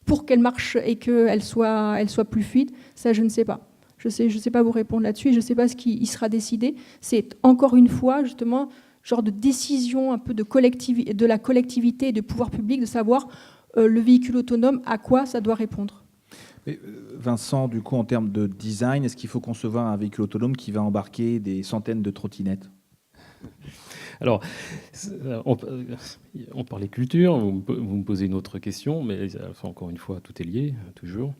S2: pour qu'elle marche et qu'elle soit plus fluide? Ça, je ne sais pas. Je sais pas vous répondre là-dessus et je ne sais pas ce qui sera décidé. C'est encore une fois, justement, genre de décision un peu de la collectivité et du pouvoir public de savoir le véhicule autonome, à quoi ça doit répondre.
S1: Vincent, du coup, en termes de design, est-ce qu'il faut concevoir un véhicule autonome qui va embarquer des centaines de trottinettes?
S3: Alors, on parlait culture, vous me posez une autre question, mais encore une fois, tout est lié, toujours.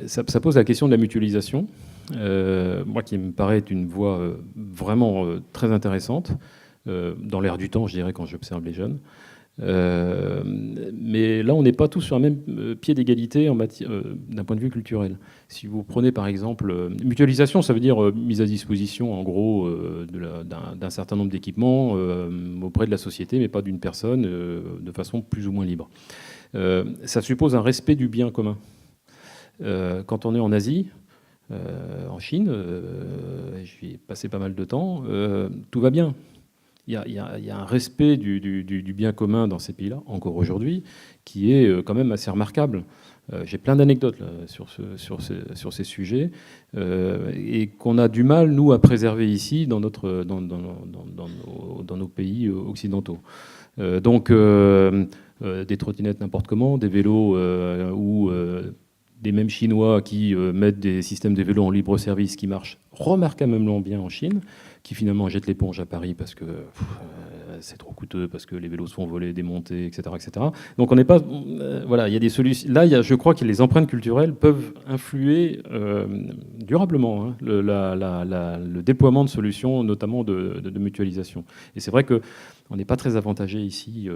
S3: Ça pose la question de la mutualisation, moi qui me paraît être une voie vraiment très intéressante, dans l'air du temps, je dirais, quand j'observe les jeunes. Mais là, on n'est pas tous sur un même pied d'égalité d'un point de vue culturel. Si vous prenez par exemple mutualisation, ça veut dire mise à disposition en gros d'un certain nombre d'équipements auprès de la société, mais pas d'une personne, de façon plus ou moins libre. Ça suppose un respect du bien commun. Quand on est en Asie, en Chine, j'y ai passé pas mal de temps, tout va bien. Il y a un respect du bien commun dans ces pays-là, encore aujourd'hui, qui est quand même assez remarquable. J'ai plein d'anecdotes là, sur ces sujets, et qu'on a du mal, nous, à préserver ici, dans nos pays occidentaux. Donc, des trottinettes n'importe comment, des vélos ou des mêmes Chinois qui mettent des systèmes de vélos en libre service qui marchent remarquablement bien en Chine, qui finalement jettent l'éponge à Paris parce que c'est trop coûteux parce que les vélos se font voler, démonter, etc. etc. Donc on n'est pas... voilà, il y a des solutions. Là, je crois que les empreintes culturelles peuvent influer durablement hein, le déploiement de solutions, notamment de mutualisation. Et c'est vrai qu'on n'est pas très avantagé ici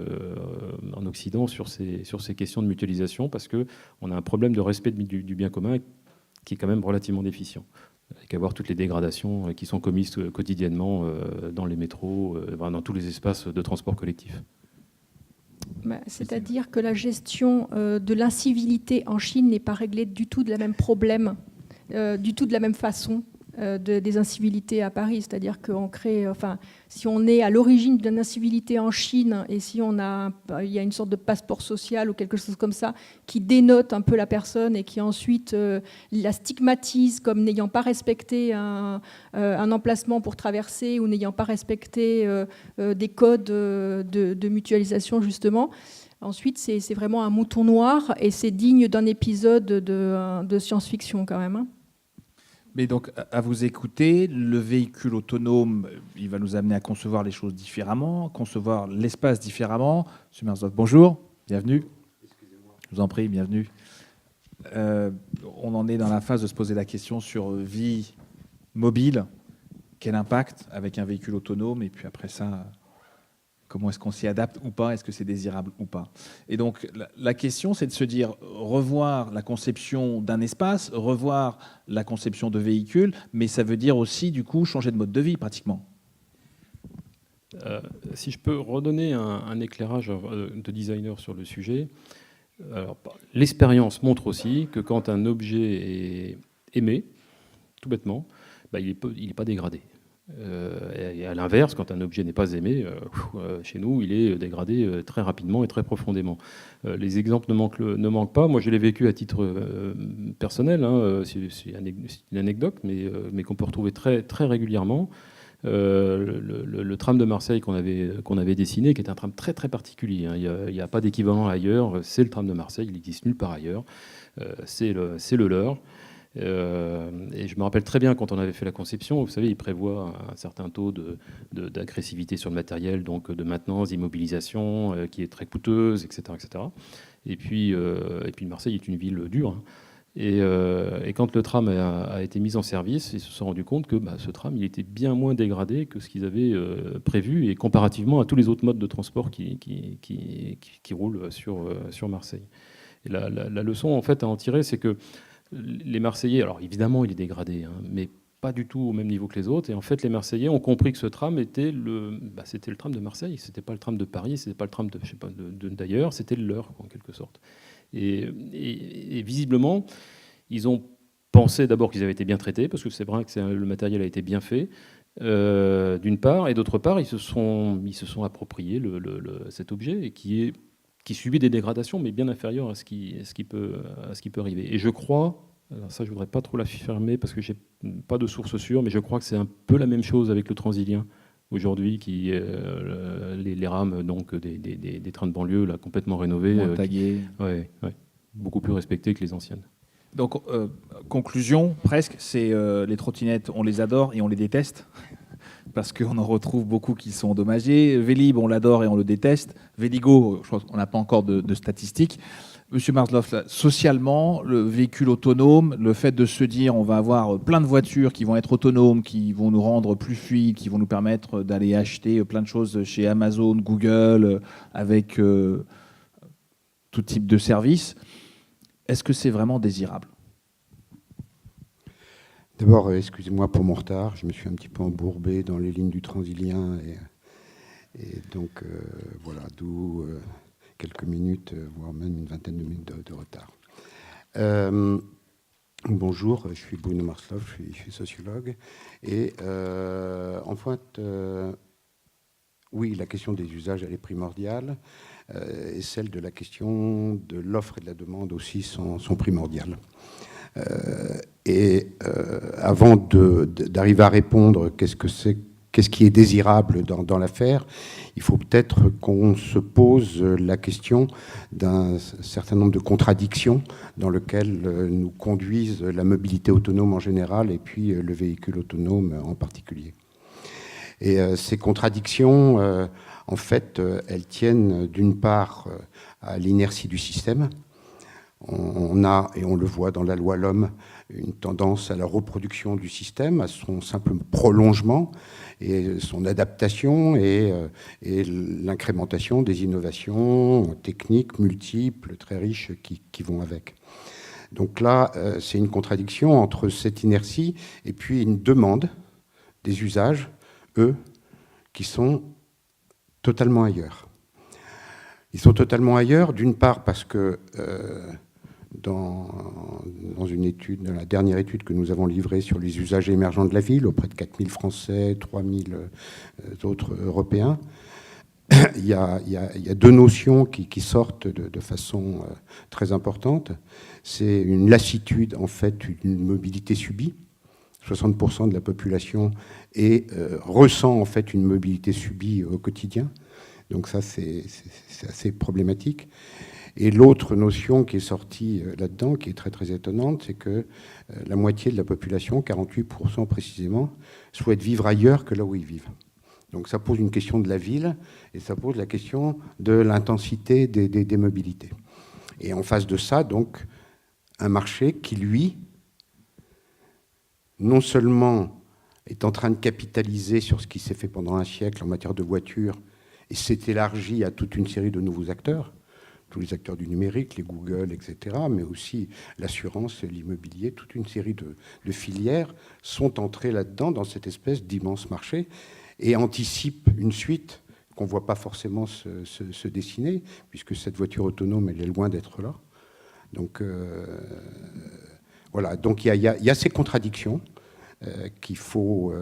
S3: en Occident sur ces questions de mutualisation parce qu'on a un problème de respect du bien commun qui est quand même relativement déficient, avec avoir toutes les dégradations qui sont commises quotidiennement dans les métros, dans tous les espaces de transport collectif.
S2: C'est-à-dire que la gestion de l'incivilité en Chine n'est pas réglée du tout de la même problème, du tout de la même façon des incivilités à Paris. C'est-à-dire qu'on crée, si on est à l'origine d'une incivilité en Chine et si il y a une sorte de passeport social ou quelque chose comme ça qui dénote un peu la personne et qui ensuite la stigmatise comme n'ayant pas respecté un emplacement pour traverser ou n'ayant pas respecté des codes de mutualisation justement. Ensuite, c'est vraiment un mouton noir et c'est digne d'un épisode de science-fiction quand même. Hein.
S1: Mais donc, à vous écouter, le véhicule autonome, il va nous amener à concevoir les choses différemment, concevoir l'espace différemment. Monsieur Mersdorf, bonjour, bienvenue. Excusez-moi. Je vous en prie, bienvenue. On en est dans la phase de se poser la question sur vie mobile. Quel impact avec un véhicule autonome? Et puis après ça, comment est-ce qu'on s'y adapte ou pas? Est-ce que c'est désirable ou pas? Et donc, la question, c'est de se dire, revoir la conception d'un espace, revoir la conception de véhicules, mais ça veut dire aussi, du coup, changer de mode de vie, pratiquement.
S3: Si je peux redonner un éclairage de designer sur le sujet, l'expérience montre aussi que quand un objet est aimé, tout bêtement, il n'est pas dégradé. Et à l'inverse, quand un objet n'est pas aimé, chez nous, il est dégradé très rapidement et très profondément. Les exemples ne manquent pas. Moi, je l'ai vécu à titre personnel. Hein, c'est une anecdote, mais qu'on peut retrouver très, très régulièrement. Le tram de Marseille qu'on avait dessiné, qui est un tram très, très particulier. Hein. Il n'y a pas d'équivalent ailleurs. C'est le tram de Marseille. Il n'existe nulle part ailleurs. C'est le leur. Et je me rappelle très bien quand on avait fait la conception, vous savez, il prévoit un certain taux d'agressivité sur le matériel, donc de maintenance, d'immobilisation, qui est très coûteuse, etc. etc. Et puis Marseille est une ville dure. Hein. Et quand le tram a été mis en service, ils se sont rendus compte que ce tram il était bien moins dégradé que ce qu'ils avaient prévu, et comparativement à tous les autres modes de transport qui roulent sur Marseille. Et la leçon en fait à en tirer, c'est que les Marseillais, alors évidemment il est dégradé, hein, mais pas du tout au même niveau que les autres. Et en fait, les Marseillais ont compris que ce tram c'était le tram de Marseille. C'était pas le tram de Paris, c'était pas le tram d'ailleurs, c'était le leur en quelque sorte. Et visiblement, ils ont pensé d'abord qu'ils avaient été bien traités, parce que c'est vrai que le matériel a été bien fait, d'une part, et d'autre part, ils se sont appropriés cet objet et qui subit des dégradations, mais bien inférieures à ce qui peut arriver. Et je crois, alors ça je ne voudrais pas trop l'affirmer parce que je n'ai pas de source sûre, mais je crois que c'est un peu la même chose avec le Transilien aujourd'hui, les rames donc, des trains de banlieue là, complètement rénovés, beaucoup plus respectées que les anciennes.
S1: Donc, conclusion, presque, c'est les trottinettes, on les adore et on les déteste. Parce qu'on en retrouve beaucoup qui sont endommagés. Vélib, on l'adore et on le déteste. Véligo, je crois qu'on n'a pas encore de statistiques. Monsieur Mersdorf, socialement, le véhicule autonome, le fait de se dire on va avoir plein de voitures qui vont être autonomes, qui vont nous rendre plus fluides, qui vont nous permettre d'aller acheter plein de choses chez Amazon, Google, avec tout type de services, est-ce que c'est vraiment désirable ?
S4: D'abord, excusez-moi pour mon retard, je me suis un petit peu embourbé dans les lignes du Transilien et donc voilà, d'où quelques minutes, voire même une vingtaine de minutes de retard. Bonjour, je suis Bruno Mersdorf, je suis sociologue et en fait, oui, la question des usages elle est primordiale et celle de la question de l'offre et de la demande aussi sont primordiales. Avant d'arriver à répondre qu'est-ce qui est désirable dans l'affaire, il faut peut-être qu'on se pose la question d'un certain nombre de contradictions dans lesquelles nous conduisent la mobilité autonome en général et puis le véhicule autonome en particulier. Et ces contradictions, en fait, elles tiennent d'une part à l'inertie du système. On a, et on le voit dans la loi L'Homme, une tendance à la reproduction du système, à son simple prolongement et son adaptation et l'incrémentation des innovations techniques multiples, très riches, qui vont avec. Donc là, c'est une contradiction entre cette inertie et puis une demande des usages, eux, qui sont totalement ailleurs. Ils sont totalement ailleurs, d'une part parce que dans une étude, dans la dernière étude que nous avons livrée sur les usages émergents de la ville, auprès de 4000 Français, 3000 autres Européens, il y a deux notions qui sortent de façon très importante. C'est une lassitude, en fait, une mobilité subie. 60% de la population ressent en fait une mobilité subie au quotidien. Donc ça, c'est assez problématique. Et l'autre notion qui est sortie là-dedans, qui est très très étonnante, c'est que la moitié de la population, 48% précisément, souhaite vivre ailleurs que là où ils vivent. Donc ça pose une question de la ville et ça pose la question de l'intensité des mobilités. Et en face de ça, donc, un marché qui, lui, non seulement est en train de capitaliser sur ce qui s'est fait pendant un siècle en matière de voitures et s'est élargi à toute une série de nouveaux acteurs, tous les acteurs du numérique, les Google, etc., mais aussi l'assurance, l'immobilier, toute une série de filières sont entrées là-dedans, dans cette espèce d'immense marché, et anticipent une suite qu'on ne voit pas forcément se dessiner, puisque cette voiture autonome, elle est loin d'être là. Donc, voilà. Donc il y a ces contradictions qu'il faut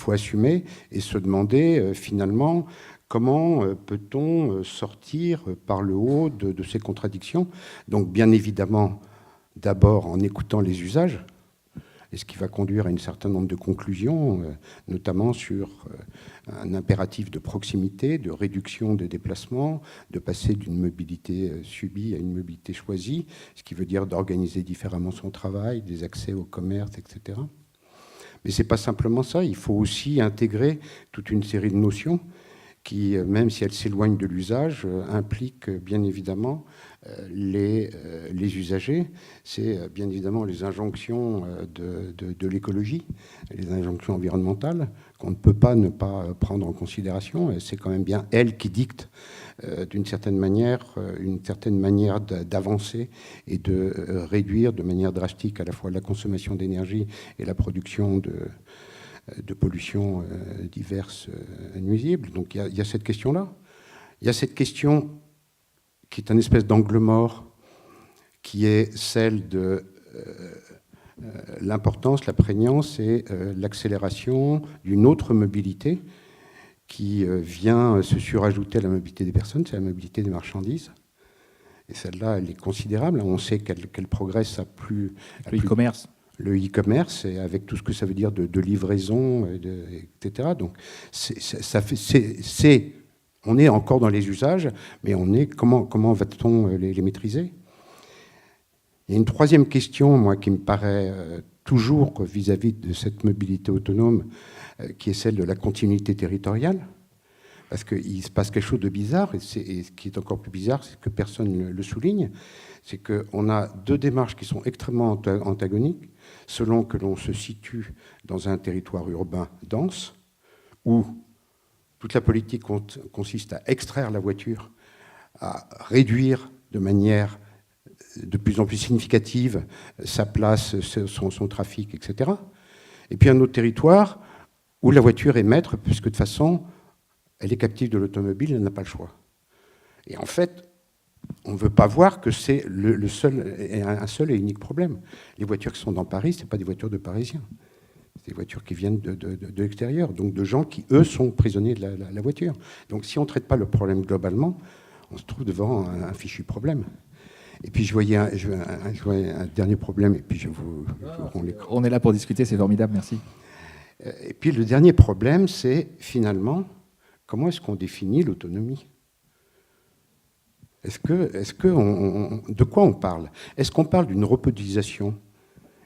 S4: assumer et se demander finalement comment peut-on sortir par le haut de ces contradictions. Donc bien évidemment, d'abord en écoutant les usages, et ce qui va conduire à un certain nombre de conclusions, notamment sur un impératif de proximité, de réduction des déplacements, de passer d'une mobilité subie à une mobilité choisie, ce qui veut dire d'organiser différemment son travail, des accès au commerce, etc. Mais ce n'est pas simplement ça, il faut aussi intégrer toute une série de notions qui, même si elles s'éloignent de l'usage, impliquent bien évidemment les usagers. C'est bien évidemment les injonctions de l'écologie, les injonctions environnementales qu'on ne peut pas ne pas prendre en considération. Et c'est quand même bien elles qui dictent d'une certaine manière d'avancer et de réduire de manière drastique à la fois la consommation d'énergie et la production de pollutions diverses nuisibles. Donc il y a cette question-là. Il y a cette question qui est une espèce d'angle mort, qui est celle de l'importance, la prégnance et l'accélération d'une autre mobilité qui vient se surajouter à la mobilité des personnes, c'est la mobilité des marchandises. Et celle-là, elle est considérable. On sait qu'elle progresse à plus...
S1: Le e-commerce.
S4: Le e-commerce, et avec tout ce que ça veut dire de livraison, etc. Donc, on est encore dans les usages, mais comment va-t-on les maîtriser? Il y a une troisième question, moi, qui me paraît toujours vis-à-vis de cette mobilité autonome, qui est celle de la continuité territoriale. Parce qu'il se passe quelque chose de bizarre, et ce qui est encore plus bizarre, c'est que personne ne le souligne, c'est qu'on a deux démarches qui sont extrêmement antagoniques, selon que l'on se situe dans un territoire urbain dense, où toute la politique consiste à extraire la voiture, à réduire de manière de plus en plus significative sa place, son trafic, etc. Et puis un autre territoire où la voiture est maître, puisque de toute façon, elle est captive de l'automobile, elle n'a pas le choix. Et en fait, on ne veut pas voir que c'est un seul et unique problème. Les voitures qui sont dans Paris, ce n'est pas des voitures de Parisiens. C'est des voitures qui viennent de l'extérieur, donc de gens qui, eux, sont prisonniers de la voiture. Donc si on ne traite pas le problème globalement, on se trouve devant un fichu problème. Et puis je voyais un dernier problème, et puis je vous rends l'écran.
S1: On est là pour discuter, c'est formidable, merci.
S4: Et puis le dernier problème, c'est finalement, comment est-ce qu'on définit l'autonomie ? De quoi on parle ? Est-ce qu'on parle d'une remobilisation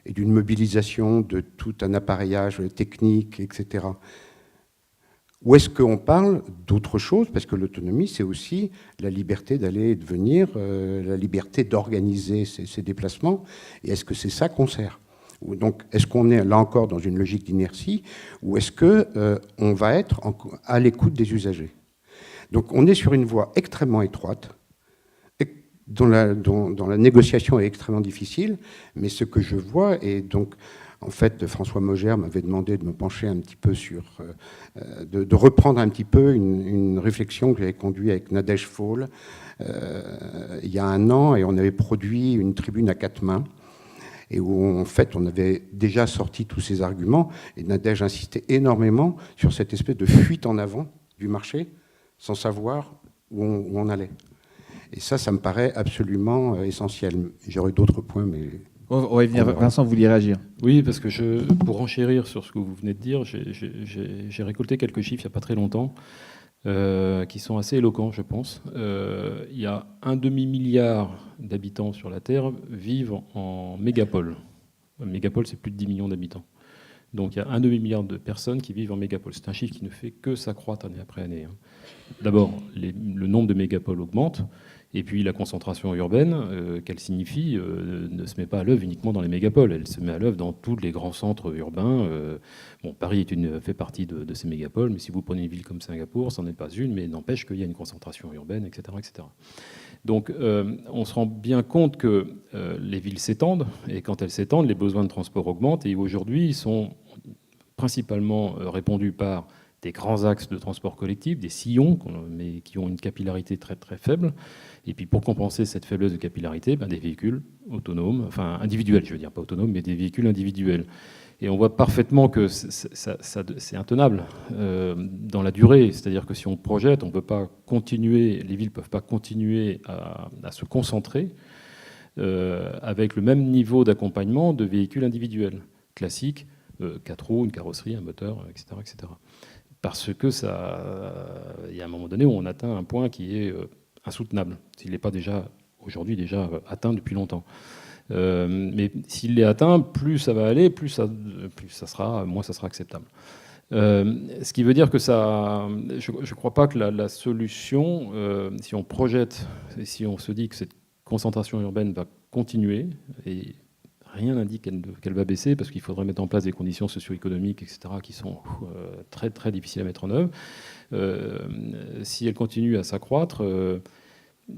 S4: et d'une mobilisation de tout un appareillage technique, etc. Ou est-ce qu'on parle d'autre chose? Parce que l'autonomie, c'est aussi la liberté d'aller et de venir, la liberté d'organiser ses déplacements. Et est-ce que c'est ça qu'on sert? Donc, est-ce qu'on est là encore dans une logique d'inertie, ou est-ce qu'on va être à l'écoute des usagers? Donc, on est sur une voie extrêmement étroite, dont la négociation est extrêmement difficile, mais ce que je vois, et donc, en fait, François Maugère m'avait demandé de me pencher un petit peu sur, de reprendre un petit peu une réflexion que j'avais conduite avec Nadège Fall il y a 1 an, et on avait produit une tribune à 4 mains, et où, en fait, on avait déjà sorti tous ces arguments, et Nadège insistait énormément sur cette espèce de fuite en avant du marché, sans savoir où on allait. Et ça me paraît absolument essentiel. J'aurais d'autres points, mais...
S1: On va y venir. Vincent, vous vouliez réagir?
S3: Oui, parce que pour enchérir sur ce que vous venez de dire, j'ai récolté quelques chiffres il n'y a pas très longtemps, qui sont assez éloquents, je pense. Il y a 1 demi-milliard d'habitants sur la Terre vivent en mégapole. Un mégapole, c'est plus de 10 millions d'habitants. Donc il y a 1 demi-milliard de personnes qui vivent en mégapole. C'est un chiffre qui ne fait que s'accroître année après année. D'abord, le nombre de mégapoles augmente, et puis la concentration urbaine, qu'elle signifie, ne se met pas à l'œuvre uniquement dans les mégapoles, elle se met à l'œuvre dans tous les grands centres urbains. Bon, Paris fait partie de ces mégapoles, mais si vous prenez une ville comme Singapour, ça n'en est pas une, mais n'empêche qu'il y a une concentration urbaine, etc. etc. Donc on se rend bien compte que les villes s'étendent, et quand elles s'étendent, les besoins de transport augmentent, et aujourd'hui, ils sont principalement répondus par des grands axes de transport collectif, des sillons, mais qui ont une capillarité très très faible. Et puis pour compenser cette faiblesse de capillarité, des véhicules autonomes, enfin individuels, je veux dire, pas autonomes, mais des véhicules individuels. Et on voit parfaitement que c'est intenable dans la durée. C'est-à-dire que si on projette, on peut pas continuer, les villes ne peuvent pas continuer à se concentrer avec le même niveau d'accompagnement de véhicules individuels classiques, 4 roues, une carrosserie, un moteur, etc. etc. Parce que il y a un moment donné où on atteint un point qui est insoutenable, s'il n'est pas aujourd'hui déjà atteint depuis longtemps. Mais s'il l'est atteint, plus ça va aller, moins ça sera acceptable. Ce qui veut dire que je ne crois pas que la solution, si on projette, si on se dit que cette concentration urbaine va continuer, et rien n'indique qu'elle va baisser, parce qu'il faudrait mettre en place des conditions socio-économiques, etc., qui sont très, très difficiles à mettre en œuvre. Si elle continue à s'accroître,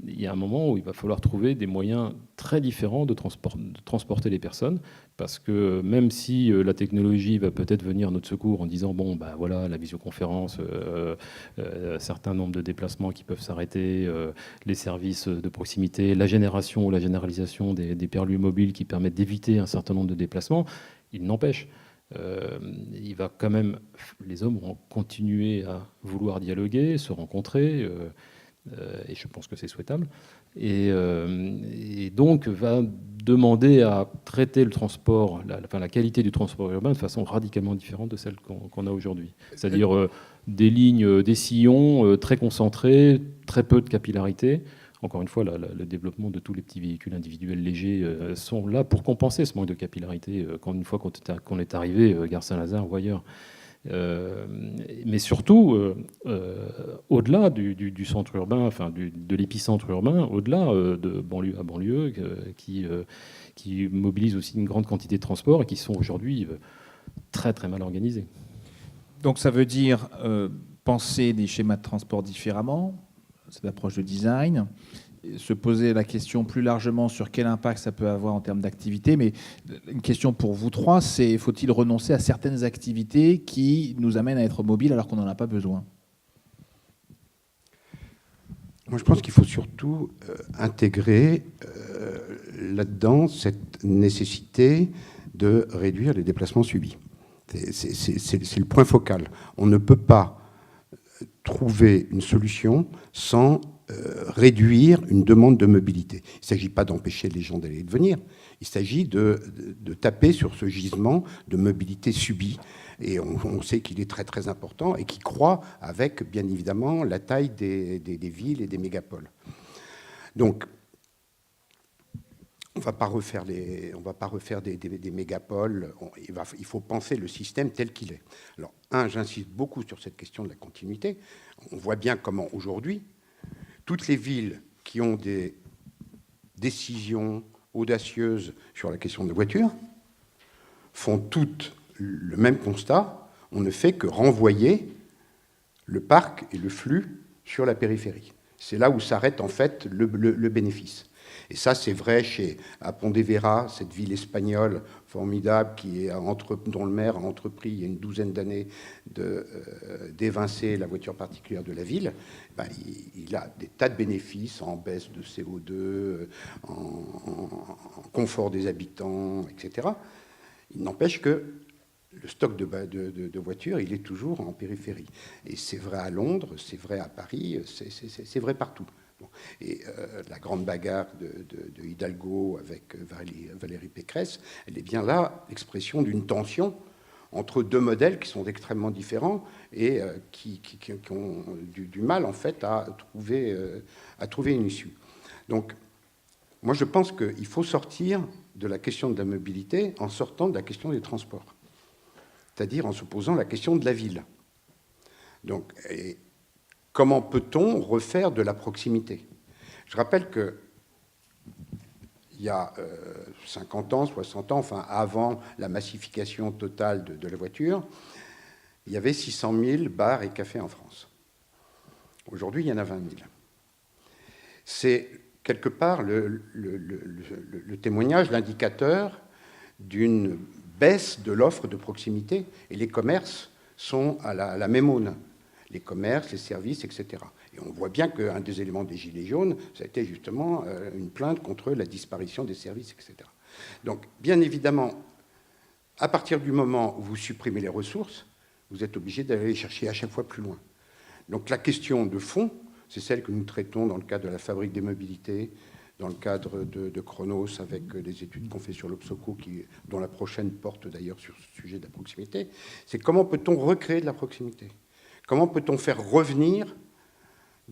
S3: il y a un moment où il va falloir trouver des moyens très différents de transporter les personnes, parce que même si la technologie va peut-être venir à notre secours en disant voilà, la visioconférence, un certain nombre de déplacements qui peuvent s'arrêter, les services de proximité, la génération ou la généralisation des purlus mobiles qui permettent d'éviter un certain nombre de déplacements, il n'empêche. Il va quand même, les hommes vont continuer à vouloir dialoguer, se rencontrer, et je pense que c'est souhaitable, et donc va demander à traiter le transport, la qualité du transport urbain de façon radicalement différente de celle qu'on a aujourd'hui. C'est-à-dire des lignes, des sillons très concentrés, très peu de capillarité. Encore une fois, le développement de tous les petits véhicules individuels légers sont là pour compenser ce manque de capillarité une fois qu'on est arrivé, gare Saint-Lazare ou ailleurs. Mais surtout, au-delà du centre urbain, enfin de l'épicentre urbain, au-delà de banlieue à banlieue, qui mobilisent aussi une grande quantité de transports et qui sont aujourd'hui très très mal organisés.
S1: Donc ça veut dire penser des schémas de transport différemment, cette approche de design, se poser la question plus largement sur quel impact ça peut avoir en termes d'activité. Mais une question pour vous trois, c'est faut-il renoncer à certaines activités qui nous amènent à être mobiles alors qu'on n'en a pas besoin?
S4: Moi, je pense qu'il faut surtout intégrer là-dedans cette nécessité de réduire les déplacements subis. C'est le point focal. On ne peut pas trouver une solution sans réduire une demande de mobilité. Il ne s'agit pas d'empêcher les gens d'aller et de venir. Il s'agit de taper sur ce gisement de mobilité subie. Et on sait qu'il est très très important et qui croît avec, bien évidemment, la taille des villes et des mégapoles. Donc, on ne va pas refaire des mégapoles. Il faut penser le système tel qu'il est. Alors, j'insiste beaucoup sur cette question de la continuité. On voit bien comment, aujourd'hui, toutes les villes qui ont des décisions audacieuses sur la question des voitures font toutes le même constat. On ne fait que renvoyer le parc et le flux sur la périphérie. C'est là où s'arrête en fait le bénéfice. Et ça, c'est vrai à Pontevedra, cette ville espagnole formidable dont le maire a entrepris il y a une douzaine d'années d'évincer la voiture particulière de la ville. Ben, il a des tas de bénéfices en baisse de CO2, en confort des habitants, etc. Il n'empêche que le stock de voitures, il est toujours en périphérie. Et c'est vrai à Londres, c'est vrai à Paris, c'est vrai partout. Bon. Et la grande bagarre de Hidalgo avec Valérie Pécresse, elle est bien là l'expression d'une tension entre deux modèles qui sont extrêmement différents et qui ont du mal en fait à trouver une issue. Donc, moi je pense qu'il faut sortir de la question de la mobilité en sortant de la question des transports, c'est-à-dire en se posant la question de la ville. Donc, comment peut-on refaire de la proximité ? Je rappelle qu'il y a 50 ans, 60 ans, enfin avant la massification totale de la voiture, il y avait 600 000 bars et cafés en France. Aujourd'hui, il y en a 20 000. C'est quelque part le témoignage, l'indicateur d'une baisse de l'offre de proximité, et les commerces sont à la même aune. Les commerces, les services, etc. Et on voit bien qu'un des éléments des Gilets jaunes, ça a été justement une plainte contre la disparition des services, etc. Donc, bien évidemment, à partir du moment où vous supprimez les ressources, vous êtes obligé d'aller les chercher à chaque fois plus loin. Donc, la question de fond, c'est celle que nous traitons dans le cadre de la Fabrique des mobilités, dans le cadre de Chronos, avec les études qu'on fait sur l'Obsoco, dont la prochaine porte d'ailleurs sur ce sujet de la proximité, c'est comment peut-on recréer de la proximité ? Comment peut-on faire revenir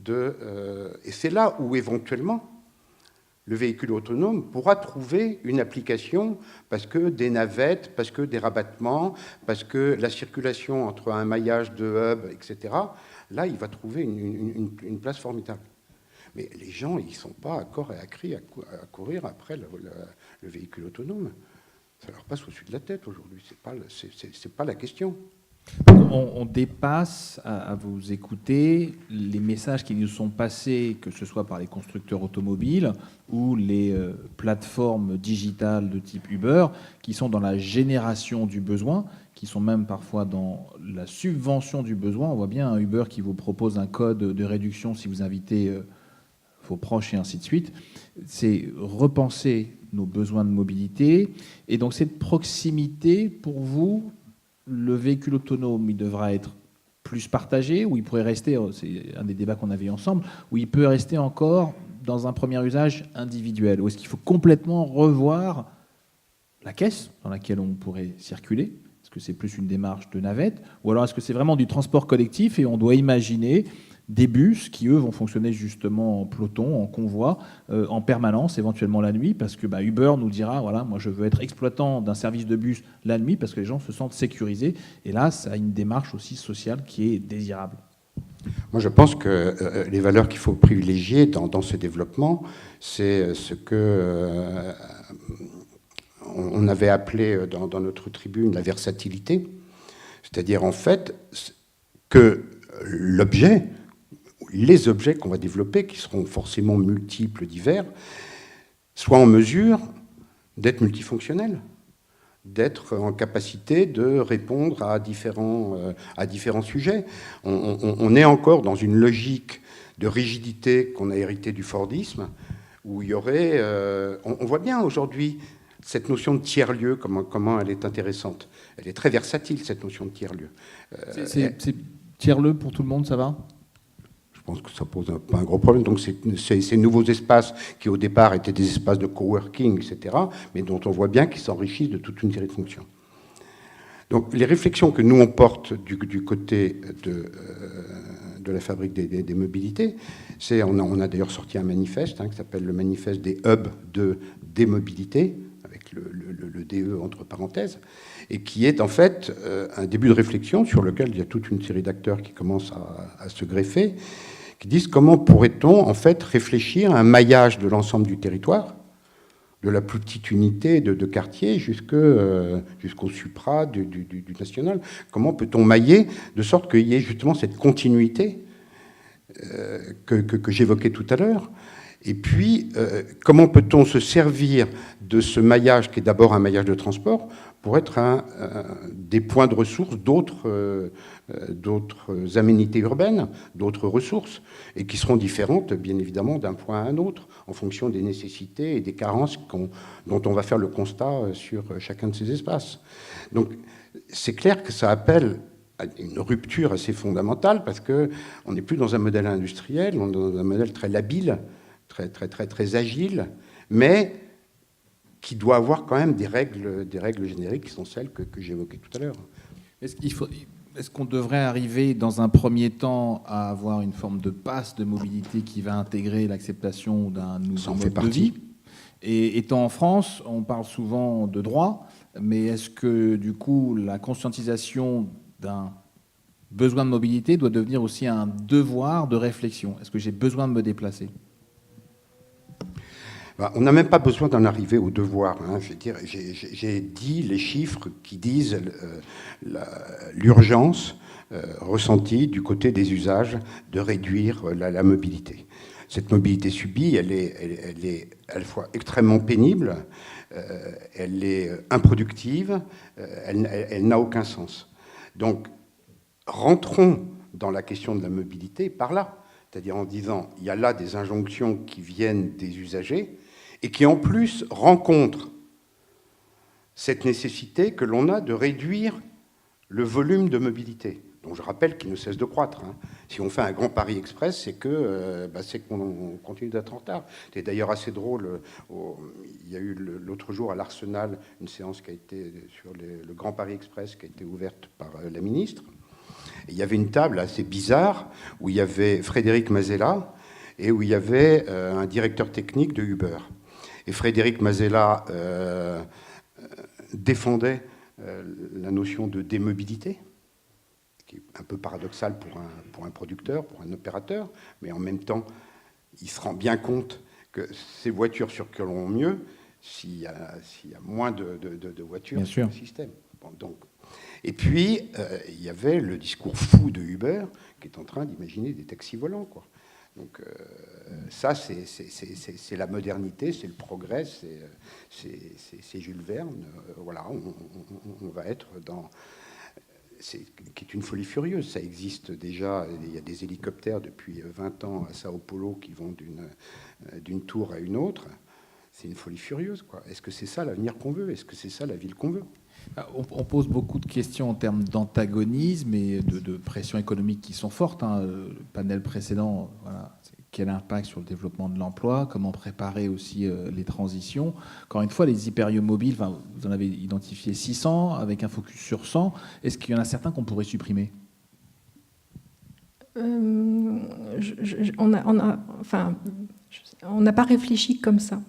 S4: et c'est là où éventuellement le véhicule autonome pourra trouver une application, parce que des navettes, parce que des rabattements, parce que la circulation entre un maillage de hubs, etc., là, il va trouver une place formidable. Mais les gens, ils ne sont pas à corps et à cri à courir après le véhicule autonome. Ça leur passe au-dessus de la tête aujourd'hui. C'est pas la question.
S1: On dépasse, à vous écouter, les messages qui nous sont passés, que ce soit par les constructeurs automobiles ou les plateformes digitales de type Uber, qui sont dans la génération du besoin, qui sont même parfois dans la subvention du besoin. On voit bien un Uber qui vous propose un code de réduction si vous invitez vos proches et ainsi de suite. C'est repenser nos besoins de mobilité. Et donc cette proximité, pour vous, le véhicule autonome, il devra être plus partagé, ou il pourrait rester, c'est un des débats qu'on avait ensemble, où il peut rester encore dans un premier usage individuel, ou est-ce qu'il faut complètement revoir la caisse dans laquelle on pourrait circuler ? Est-ce que c'est plus une démarche de navette, ou alors est-ce que c'est vraiment du transport collectif et on doit imaginer des bus qui, eux, vont fonctionner justement en peloton, en convoi, en permanence, éventuellement la nuit, parce que Uber nous dira, voilà, moi je veux être exploitant d'un service de bus la nuit, parce que les gens se sentent sécurisés. Et là, ça a une démarche aussi sociale qui est désirable.
S4: Moi, je pense que les valeurs qu'il faut privilégier dans ce développement, c'est ce que on avait appelé dans notre tribune la versatilité, c'est-à-dire en fait que les objets qu'on va développer, qui seront forcément multiples, divers, soient en mesure d'être multifonctionnels, d'être en capacité de répondre à différents sujets. On est encore dans une logique de rigidité qu'on a héritée du Fordisme, où il y aurait... on voit bien aujourd'hui cette notion de tiers-lieu, comment elle est intéressante. Elle est très versatile, cette notion de tiers-lieu.
S1: C'est tiers-lieu pour tout le monde, ça va ?
S4: Je pense que ça pose pas un gros problème. Donc ces nouveaux espaces qui au départ étaient des espaces de coworking, etc., mais dont on voit bien qu'ils s'enrichissent de toute une série de fonctions. Donc les réflexions que nous on porte du côté de de la fabrique des mobilités. On a d'ailleurs sorti un manifeste qui s'appelle le manifeste des hubs de démobilité, avec le DE entre parenthèses, et qui est en fait un début de réflexion sur lequel il y a toute une série d'acteurs qui commencent à se greffer, qui disent comment pourrait-on en fait réfléchir à un maillage de l'ensemble du territoire, de la plus petite unité de quartier jusqu'au supra du national. Comment peut-on mailler de sorte qu'il y ait justement cette continuité que j'évoquais tout à l'heure. Et puis, comment peut-on se servir de ce maillage, qui est d'abord un maillage de transport, pour être des points de ressources d'autres aménités urbaines, d'autres ressources, et qui seront différentes, bien évidemment, d'un point à un autre, en fonction des nécessités et des carences dont on va faire le constat sur chacun de ces espaces. Donc, c'est clair que ça appelle à une rupture assez fondamentale, parce qu'on n'est plus dans un modèle industriel, on est dans un modèle très labile, très agile, mais qui doit avoir quand même des règles génériques qui sont celles que j'évoquais tout à l'heure.
S1: Est-ce qu'on devrait arriver dans un premier temps à avoir une forme de passe de mobilité qui va intégrer l'acceptation d'un nouveau mode de vie ? Et étant en France, on parle souvent de droit, mais est-ce que du coup la conscientisation d'un besoin de mobilité doit devenir aussi un devoir de réflexion ? Est-ce que j'ai besoin de me déplacer ?
S4: On n'a même pas besoin d'en arriver au devoir. Je veux dire, j'ai dit les chiffres qui disent l'urgence ressentie du côté des usages de réduire la mobilité. Cette mobilité subie, elle est à la fois extrêmement pénible, elle est improductive, elle n'a aucun sens. Donc, rentrons dans la question de la mobilité par là. C'est-à-dire en disant, il y a là des injonctions qui viennent des usagers et qui en plus rencontrent cette nécessité que l'on a de réduire le volume de mobilité, dont je rappelle qu'il ne cesse de croître. Si on fait un Grand Paris Express, c'est qu'on continue d'être en retard. C'est d'ailleurs assez drôle. Il y a eu l'autre jour à l'Arsenal une séance qui a été sur le Grand Paris Express qui a été ouverte par la ministre. Et il y avait une table assez bizarre où il y avait Frédéric Mazella et où il y avait un directeur technique de Uber. Et Frédéric Mazella défendait la notion de démobilité, qui est un peu paradoxal pour un producteur, pour un opérateur, mais en même temps, il se rend bien compte que ces voitures circuleront mieux s'il y a moins de voitures sur le système. Bon, donc, et puis, il y avait le discours fou de Uber, qui est en train d'imaginer des taxis volants, quoi. Donc ça, c'est la modernité, c'est le progrès, c'est Jules Verne. Voilà, on va être dans... qui est une folie furieuse. Ça existe déjà, il y a des hélicoptères depuis 20 ans à Sao Paulo qui vont d'une tour à une autre. C'est une folie furieuse, quoi. Est-ce que c'est ça l'avenir qu'on veut ? Est-ce que c'est ça la ville qu'on veut ?
S1: On pose beaucoup de questions en termes d'antagonisme et de pression économique qui sont fortes. Le panel précédent, voilà, quel impact sur le développement de l'emploi, comment préparer aussi les transitions. Encore une fois, les hyperiomobiles, vous en avez identifié 600 avec un focus sur 100. Est-ce qu'il y en a certains qu'on pourrait supprimer ?
S2: On n'a pas réfléchi comme ça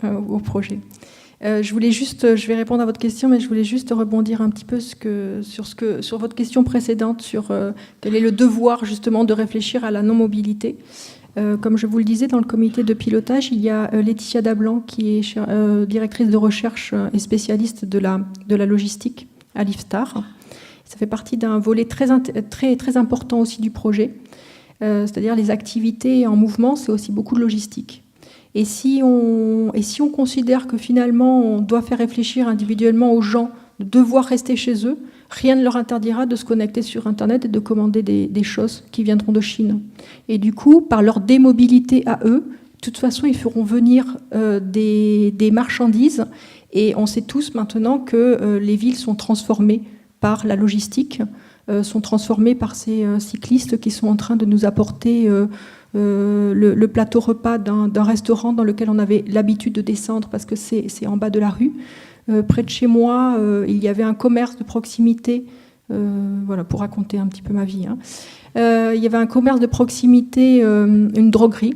S2: au projet. Je vais répondre à votre question, mais je voulais juste rebondir un petit peu sur votre question précédente, sur quel est le devoir justement de réfléchir à la non-mobilité. Comme je vous le disais, dans le comité de pilotage, il y a Laetitia Dablan, qui est directrice de recherche et spécialiste de la logistique à l'IFSTAR. Ça fait partie d'un volet très important aussi du projet, c'est-à-dire les activités en mouvement, c'est aussi beaucoup de logistique. Et si on considère que finalement on doit faire réfléchir individuellement aux gens de devoir rester chez eux, rien ne leur interdira de se connecter sur Internet et de commander des choses qui viendront de Chine. Et du coup, par leur démobilité à eux, de toute façon, ils feront venir des marchandises. Et on sait tous maintenant que les villes sont transformées par la logistique, sont transformées par ces cyclistes qui sont en train de nous apporter... le plateau repas d'un restaurant dans lequel on avait l'habitude de descendre parce que c'est en bas de la rue. Près de chez moi, il y avait un commerce de proximité Voilà, pour raconter un petit peu ma vie. Il y avait un commerce de proximité, une droguerie,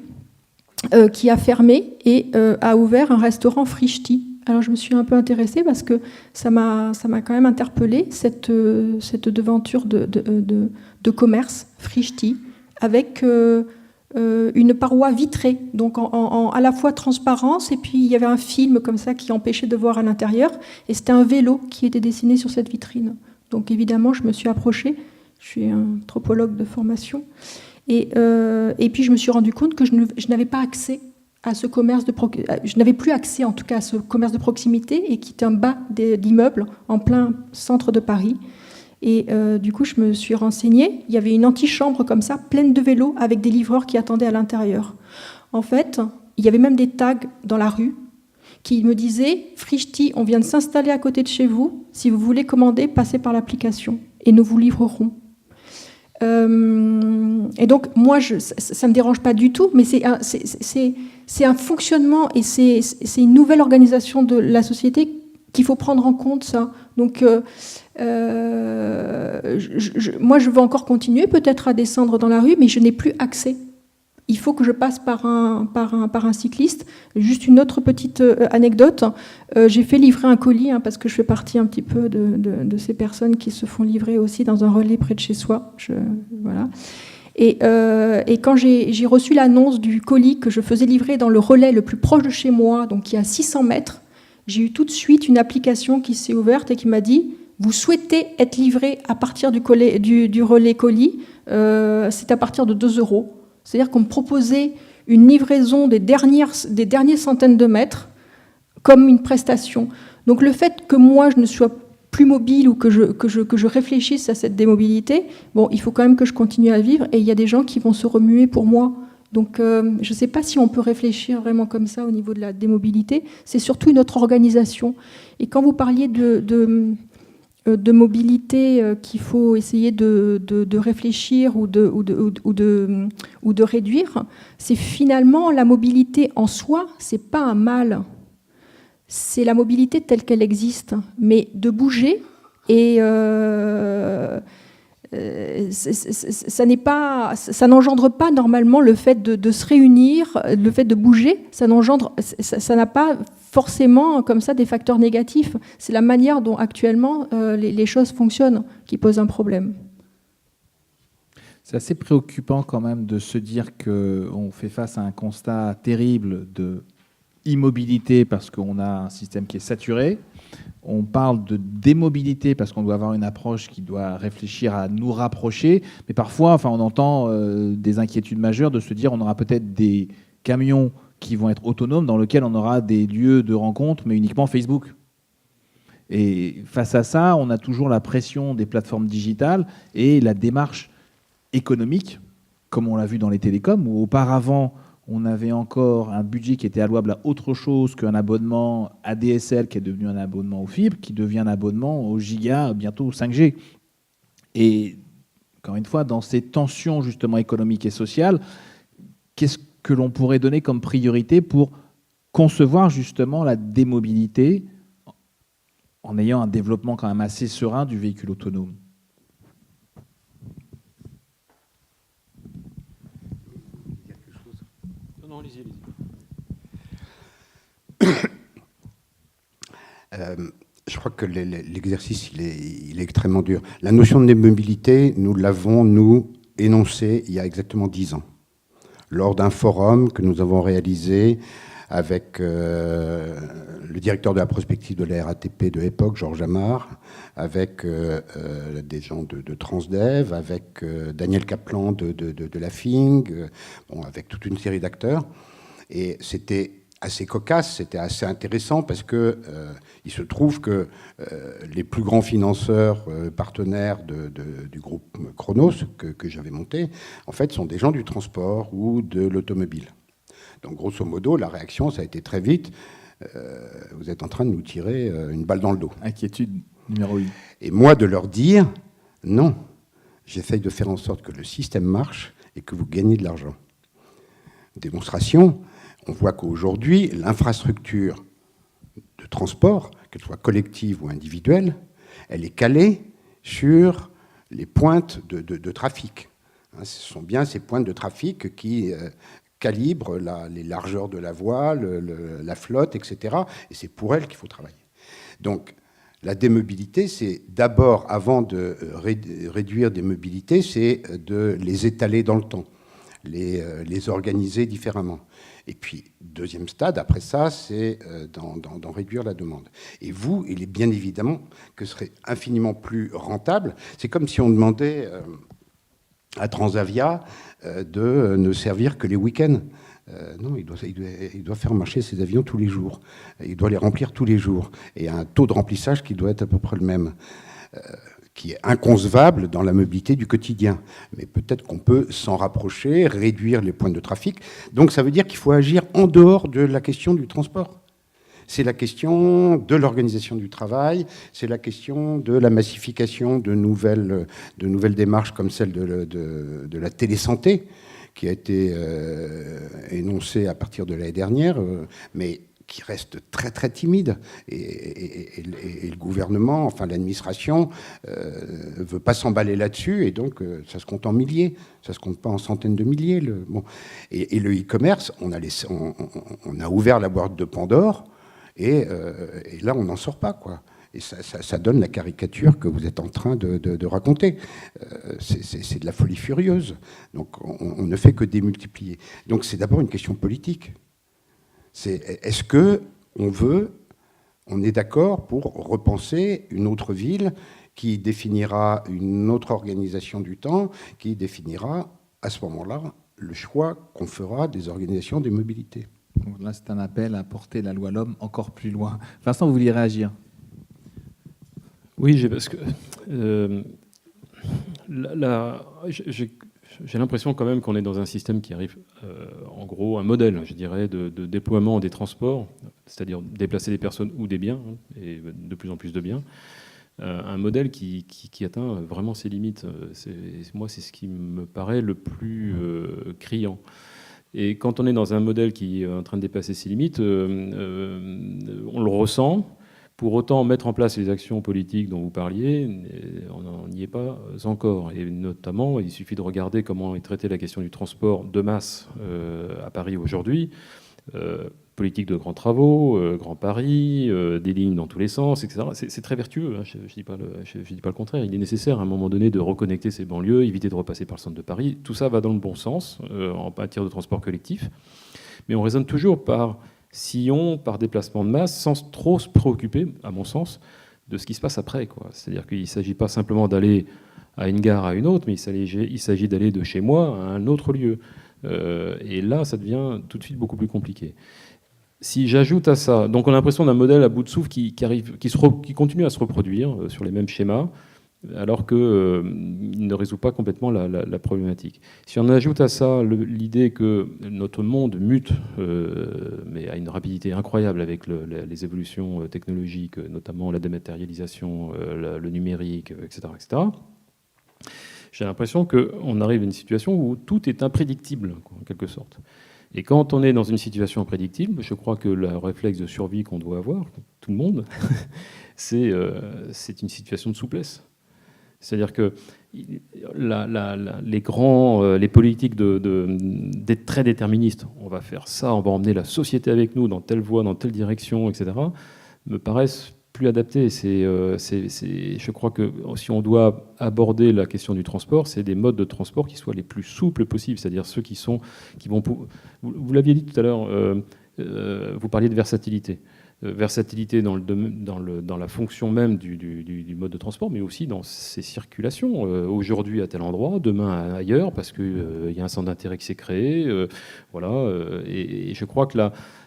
S2: qui a fermé et a ouvert un restaurant Frischti. Alors je me suis un peu intéressée parce que ça m'a quand même interpellée, cette devanture de commerce Frischti, avec une paroi vitrée, donc à la fois transparence, et puis il y avait un film comme ça qui empêchait de voir à l'intérieur, et c'était un vélo qui était dessiné sur cette vitrine. Donc évidemment, je me suis approchée, je suis anthropologue de formation, et puis je me suis rendu compte que je n'avais pas accès à ce commerce je n'avais plus accès en tout cas à ce commerce de proximité, et qui était en bas d'immeubles, en plein centre de Paris. Et du coup, je me suis renseignée. Il y avait une antichambre comme ça, pleine de vélos, avec des livreurs qui attendaient à l'intérieur. En fait, il y avait même des tags dans la rue qui me disaient « Frischti, on vient de s'installer à côté de chez vous. Si vous voulez commander, passez par l'application et nous vous livrerons. » Et donc, moi, ça ne me dérange pas du tout, mais c'est un fonctionnement et c'est une nouvelle organisation de la société qu'il faut prendre en compte, ça. Donc, moi, je veux encore continuer peut-être à descendre dans la rue, mais je n'ai plus accès. Il faut que je passe par un cycliste. Juste une autre petite anecdote. J'ai fait livrer un colis, parce que je fais partie un petit peu de ces personnes qui se font livrer aussi dans un relais près de chez soi. Voilà. Et quand j'ai reçu l'annonce du colis que je faisais livrer dans le relais le plus proche de chez moi, donc qui est à 600 mètres, j'ai eu tout de suite une application qui s'est ouverte et qui m'a dit « Vous souhaitez être livré à partir du relais colis, c'est à partir de 2 €. C'est-à-dire qu'on me proposait une livraison des dernières centaines de mètres comme une prestation. Donc le fait que moi, je ne sois plus mobile ou que je réfléchisse à cette démobilité, bon, il faut quand même que je continue à vivre, et il y a des gens qui vont se remuer pour moi. Donc je ne sais pas si on peut réfléchir vraiment comme ça au niveau de la démobilité. C'est surtout une autre organisation. Et quand vous parliez de mobilité qu'il faut essayer de réfléchir ou de réduire, c'est finalement la mobilité en soi, c'est pas un mal. C'est la mobilité telle qu'elle existe, mais de bouger, et ça n'engendre pas normalement le fait de se réunir, le fait de bouger, ça n'a pas forcément comme ça des facteurs négatifs. C'est la manière dont actuellement les choses fonctionnent qui pose un problème.
S1: C'est assez préoccupant quand même de se dire qu'on fait face à un constat terrible de immobilité parce qu'on a un système qui est saturé. On parle de démobilité parce qu'on doit avoir une approche qui doit réfléchir à nous rapprocher. Mais parfois, on entend des inquiétudes majeures de se dire on aura peut-être des camions qui vont être autonomes dans lesquels on aura des lieux de rencontre, mais uniquement Facebook. Et face à ça, on a toujours la pression des plateformes digitales et la démarche économique, comme on l'a vu dans les télécoms, où auparavant, on avait encore un budget qui était allouable à autre chose qu'un abonnement ADSL qui est devenu un abonnement aux fibres, qui devient un abonnement aux gigas, bientôt au 5G. Et encore une fois, dans ces tensions justement économiques et sociales, qu'est-ce que l'on pourrait donner comme priorité pour concevoir justement la démobilité en ayant un développement quand même assez serein du véhicule autonome ?
S4: Je crois que l'exercice, il est extrêmement dur. La notion de démobilité, nous l'avons, nous, énoncée il y a exactement 10 ans, lors d'un forum que nous avons réalisé avec le directeur de la prospective de la RATP de l'époque, Georges Amar, avec des gens de Transdev, avec Daniel Kaplan de la FING, avec toute une série d'acteurs. Et c'était assez cocasse, c'était assez intéressant parce que il se trouve que les plus grands financeurs partenaires du groupe Chronos que j'avais monté, en fait, sont des gens du transport ou de l'automobile. Donc, grosso modo, la réaction, ça a été très vite. Vous êtes en train de nous tirer une balle dans le dos.
S1: Inquiétude numéro 1.
S4: Et moi, de leur dire, non, j'essaye de faire en sorte que le système marche et que vous gagnez de l'argent. Démonstration, on voit qu'aujourd'hui, l'infrastructure de transport, qu'elle soit collective ou individuelle, elle est calée sur les pointes de trafic. Ce sont bien ces pointes de trafic qui calibrent les largeurs de la voile, la flotte, etc. Et c'est pour elles qu'il faut travailler. Donc, la démobilité, c'est d'abord, avant de réduire des mobilités, c'est de les étaler dans le temps, les organiser différemment. Et puis, deuxième stade, après ça, c'est d'en réduire la demande. Et vous, il est bien évidemment que ce serait infiniment plus rentable. C'est comme si on demandait à Transavia de ne servir que les week-ends. Non, il doit faire marcher ses avions tous les jours. Il doit les remplir tous les jours. Et un taux de remplissage qui doit être à peu près le même, qui est inconcevable dans la mobilité du quotidien. Mais peut-être qu'on peut s'en rapprocher, réduire les points de trafic. Donc ça veut dire qu'il faut agir en dehors de la question du transport. C'est la question de l'organisation du travail, c'est la question de la massification de nouvelles démarches comme celle de la télésanté, qui a été énoncée à partir de l'année dernière, mais qui reste très très timide. Et le gouvernement, enfin l'administration, veut pas s'emballer là-dessus, et donc ça se compte en milliers, ça se compte pas en centaines de milliers. Bon. Et le e-commerce, on a ouvert la boîte de Pandore, et là on n'en sort pas, quoi. Et ça donne la caricature que vous êtes en train de raconter. C'est de la folie furieuse. Donc on ne fait que démultiplier. Donc c'est d'abord une question politique. Est-ce on est d'accord pour repenser une autre ville qui définira une autre organisation du temps, qui définira à ce moment-là le choix qu'on fera des organisations des mobilités.
S1: Donc là, c'est un appel à porter la loi l'homme encore plus loin. Vincent, vous vouliez réagir ?
S3: Oui, parce que j'ai l'impression quand même qu'on est dans un système qui arrive, en gros, un modèle, je dirais, de déploiement des transports, c'est-à-dire déplacer des personnes ou des biens, et de plus en plus de biens. Un modèle qui atteint vraiment ses limites. Moi, c'est ce qui me paraît le plus criant. Et quand on est dans un modèle qui est en train de dépasser ses limites, on le ressent. Pour autant, mettre en place les actions politiques dont vous parliez, on n'y est pas encore. Et notamment, il suffit de regarder comment est traitée la question du transport de masse à Paris aujourd'hui. Politique de grands travaux, Grand Paris, des lignes dans tous les sens, etc. C'est très vertueux, hein, je ne dis pas le contraire. Il est nécessaire à un moment donné de reconnecter ces banlieues, éviter de repasser par le centre de Paris. Tout ça va dans le bon sens en matière de transport collectif. Mais on raisonne toujours par sillon, par déplacement de masse, sans trop se préoccuper, à mon sens, de ce qui se passe après, quoi. C'est-à-dire qu'il ne s'agit pas simplement d'aller à une gare à une autre, mais il s'agit d'aller de chez moi à un autre lieu. Et là, ça devient tout de suite beaucoup plus compliqué. Si j'ajoute à ça, donc on a l'impression d'un modèle à bout de souffle qui continue à se reproduire sur les mêmes schémas, alors qu'il ne résout pas complètement la problématique. Si on ajoute à ça l'idée que notre monde mute, mais à une rapidité incroyable avec les évolutions technologiques, notamment la dématérialisation, le numérique, etc., j'ai l'impression qu'on arrive à une situation où tout est imprédictible, en quelque sorte. Et quand on est dans une situation imprédictible, je crois que le réflexe de survie qu'on doit avoir, tout le monde, c'est une situation de souplesse. C'est-à-dire que les politiques d'être très déterministes, on va faire ça, on va emmener la société avec nous dans telle voie, dans telle direction, etc., me paraissent plus adaptées. Je crois que si on doit aborder la question du transport, c'est des modes de transport qui soient les plus souples possibles, c'est-à-dire ceux qui vont... Vous l'aviez dit tout à l'heure, vous parliez de versatilité. Versatilité dans la fonction même du mode de transport, mais aussi dans ses circulations. Aujourd'hui à tel endroit, demain ailleurs, parce qu'il y a un centre d'intérêt qui s'est créé. Voilà. Et je crois que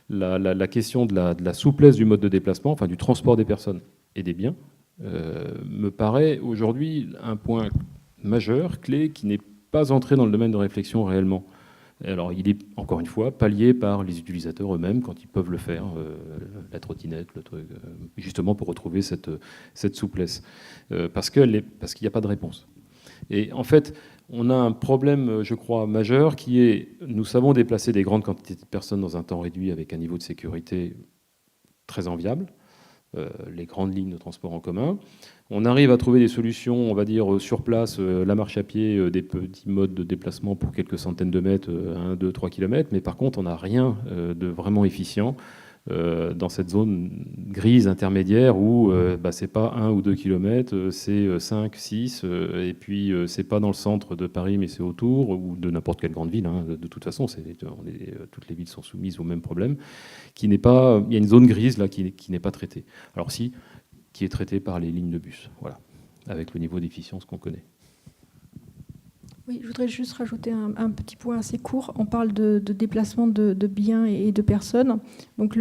S3: la question de la souplesse du mode de déplacement, enfin du transport des personnes et des biens, me paraît aujourd'hui un point majeur, clé, qui n'est pas entré dans le domaine de réflexion réellement. Alors, il est, encore une fois, pallié par les utilisateurs eux-mêmes quand ils peuvent le faire, la trottinette, le truc, justement pour retrouver cette souplesse, parce qu'il n'y a pas de réponse. Et en fait, on a un problème, je crois, majeur, qui est, nous savons déplacer des grandes quantités de personnes dans un temps réduit avec un niveau de sécurité très enviable. les grandes lignes de transport en commun. On arrive à trouver des solutions, on va dire, sur place, la marche à pied, des petits modes de déplacement pour quelques centaines de mètres, 1, 2, 3 kilomètres, mais par contre, on n'a rien de vraiment efficient dans cette zone grise intermédiaire où c'est pas 1 ou 2 kilomètres, c'est 5, 6, et puis c'est pas dans le centre de Paris, mais c'est autour, ou de n'importe quelle grande ville. Hein. De toute façon, toutes les villes sont soumises au même problème. Il y a une zone grise là qui n'est pas traitée. Alors si, qui est traitée par les lignes de bus, voilà, avec le niveau d'efficience qu'on connaît.
S2: Oui, je voudrais juste rajouter un petit point assez court. On parle de déplacement de biens et de personnes. Donc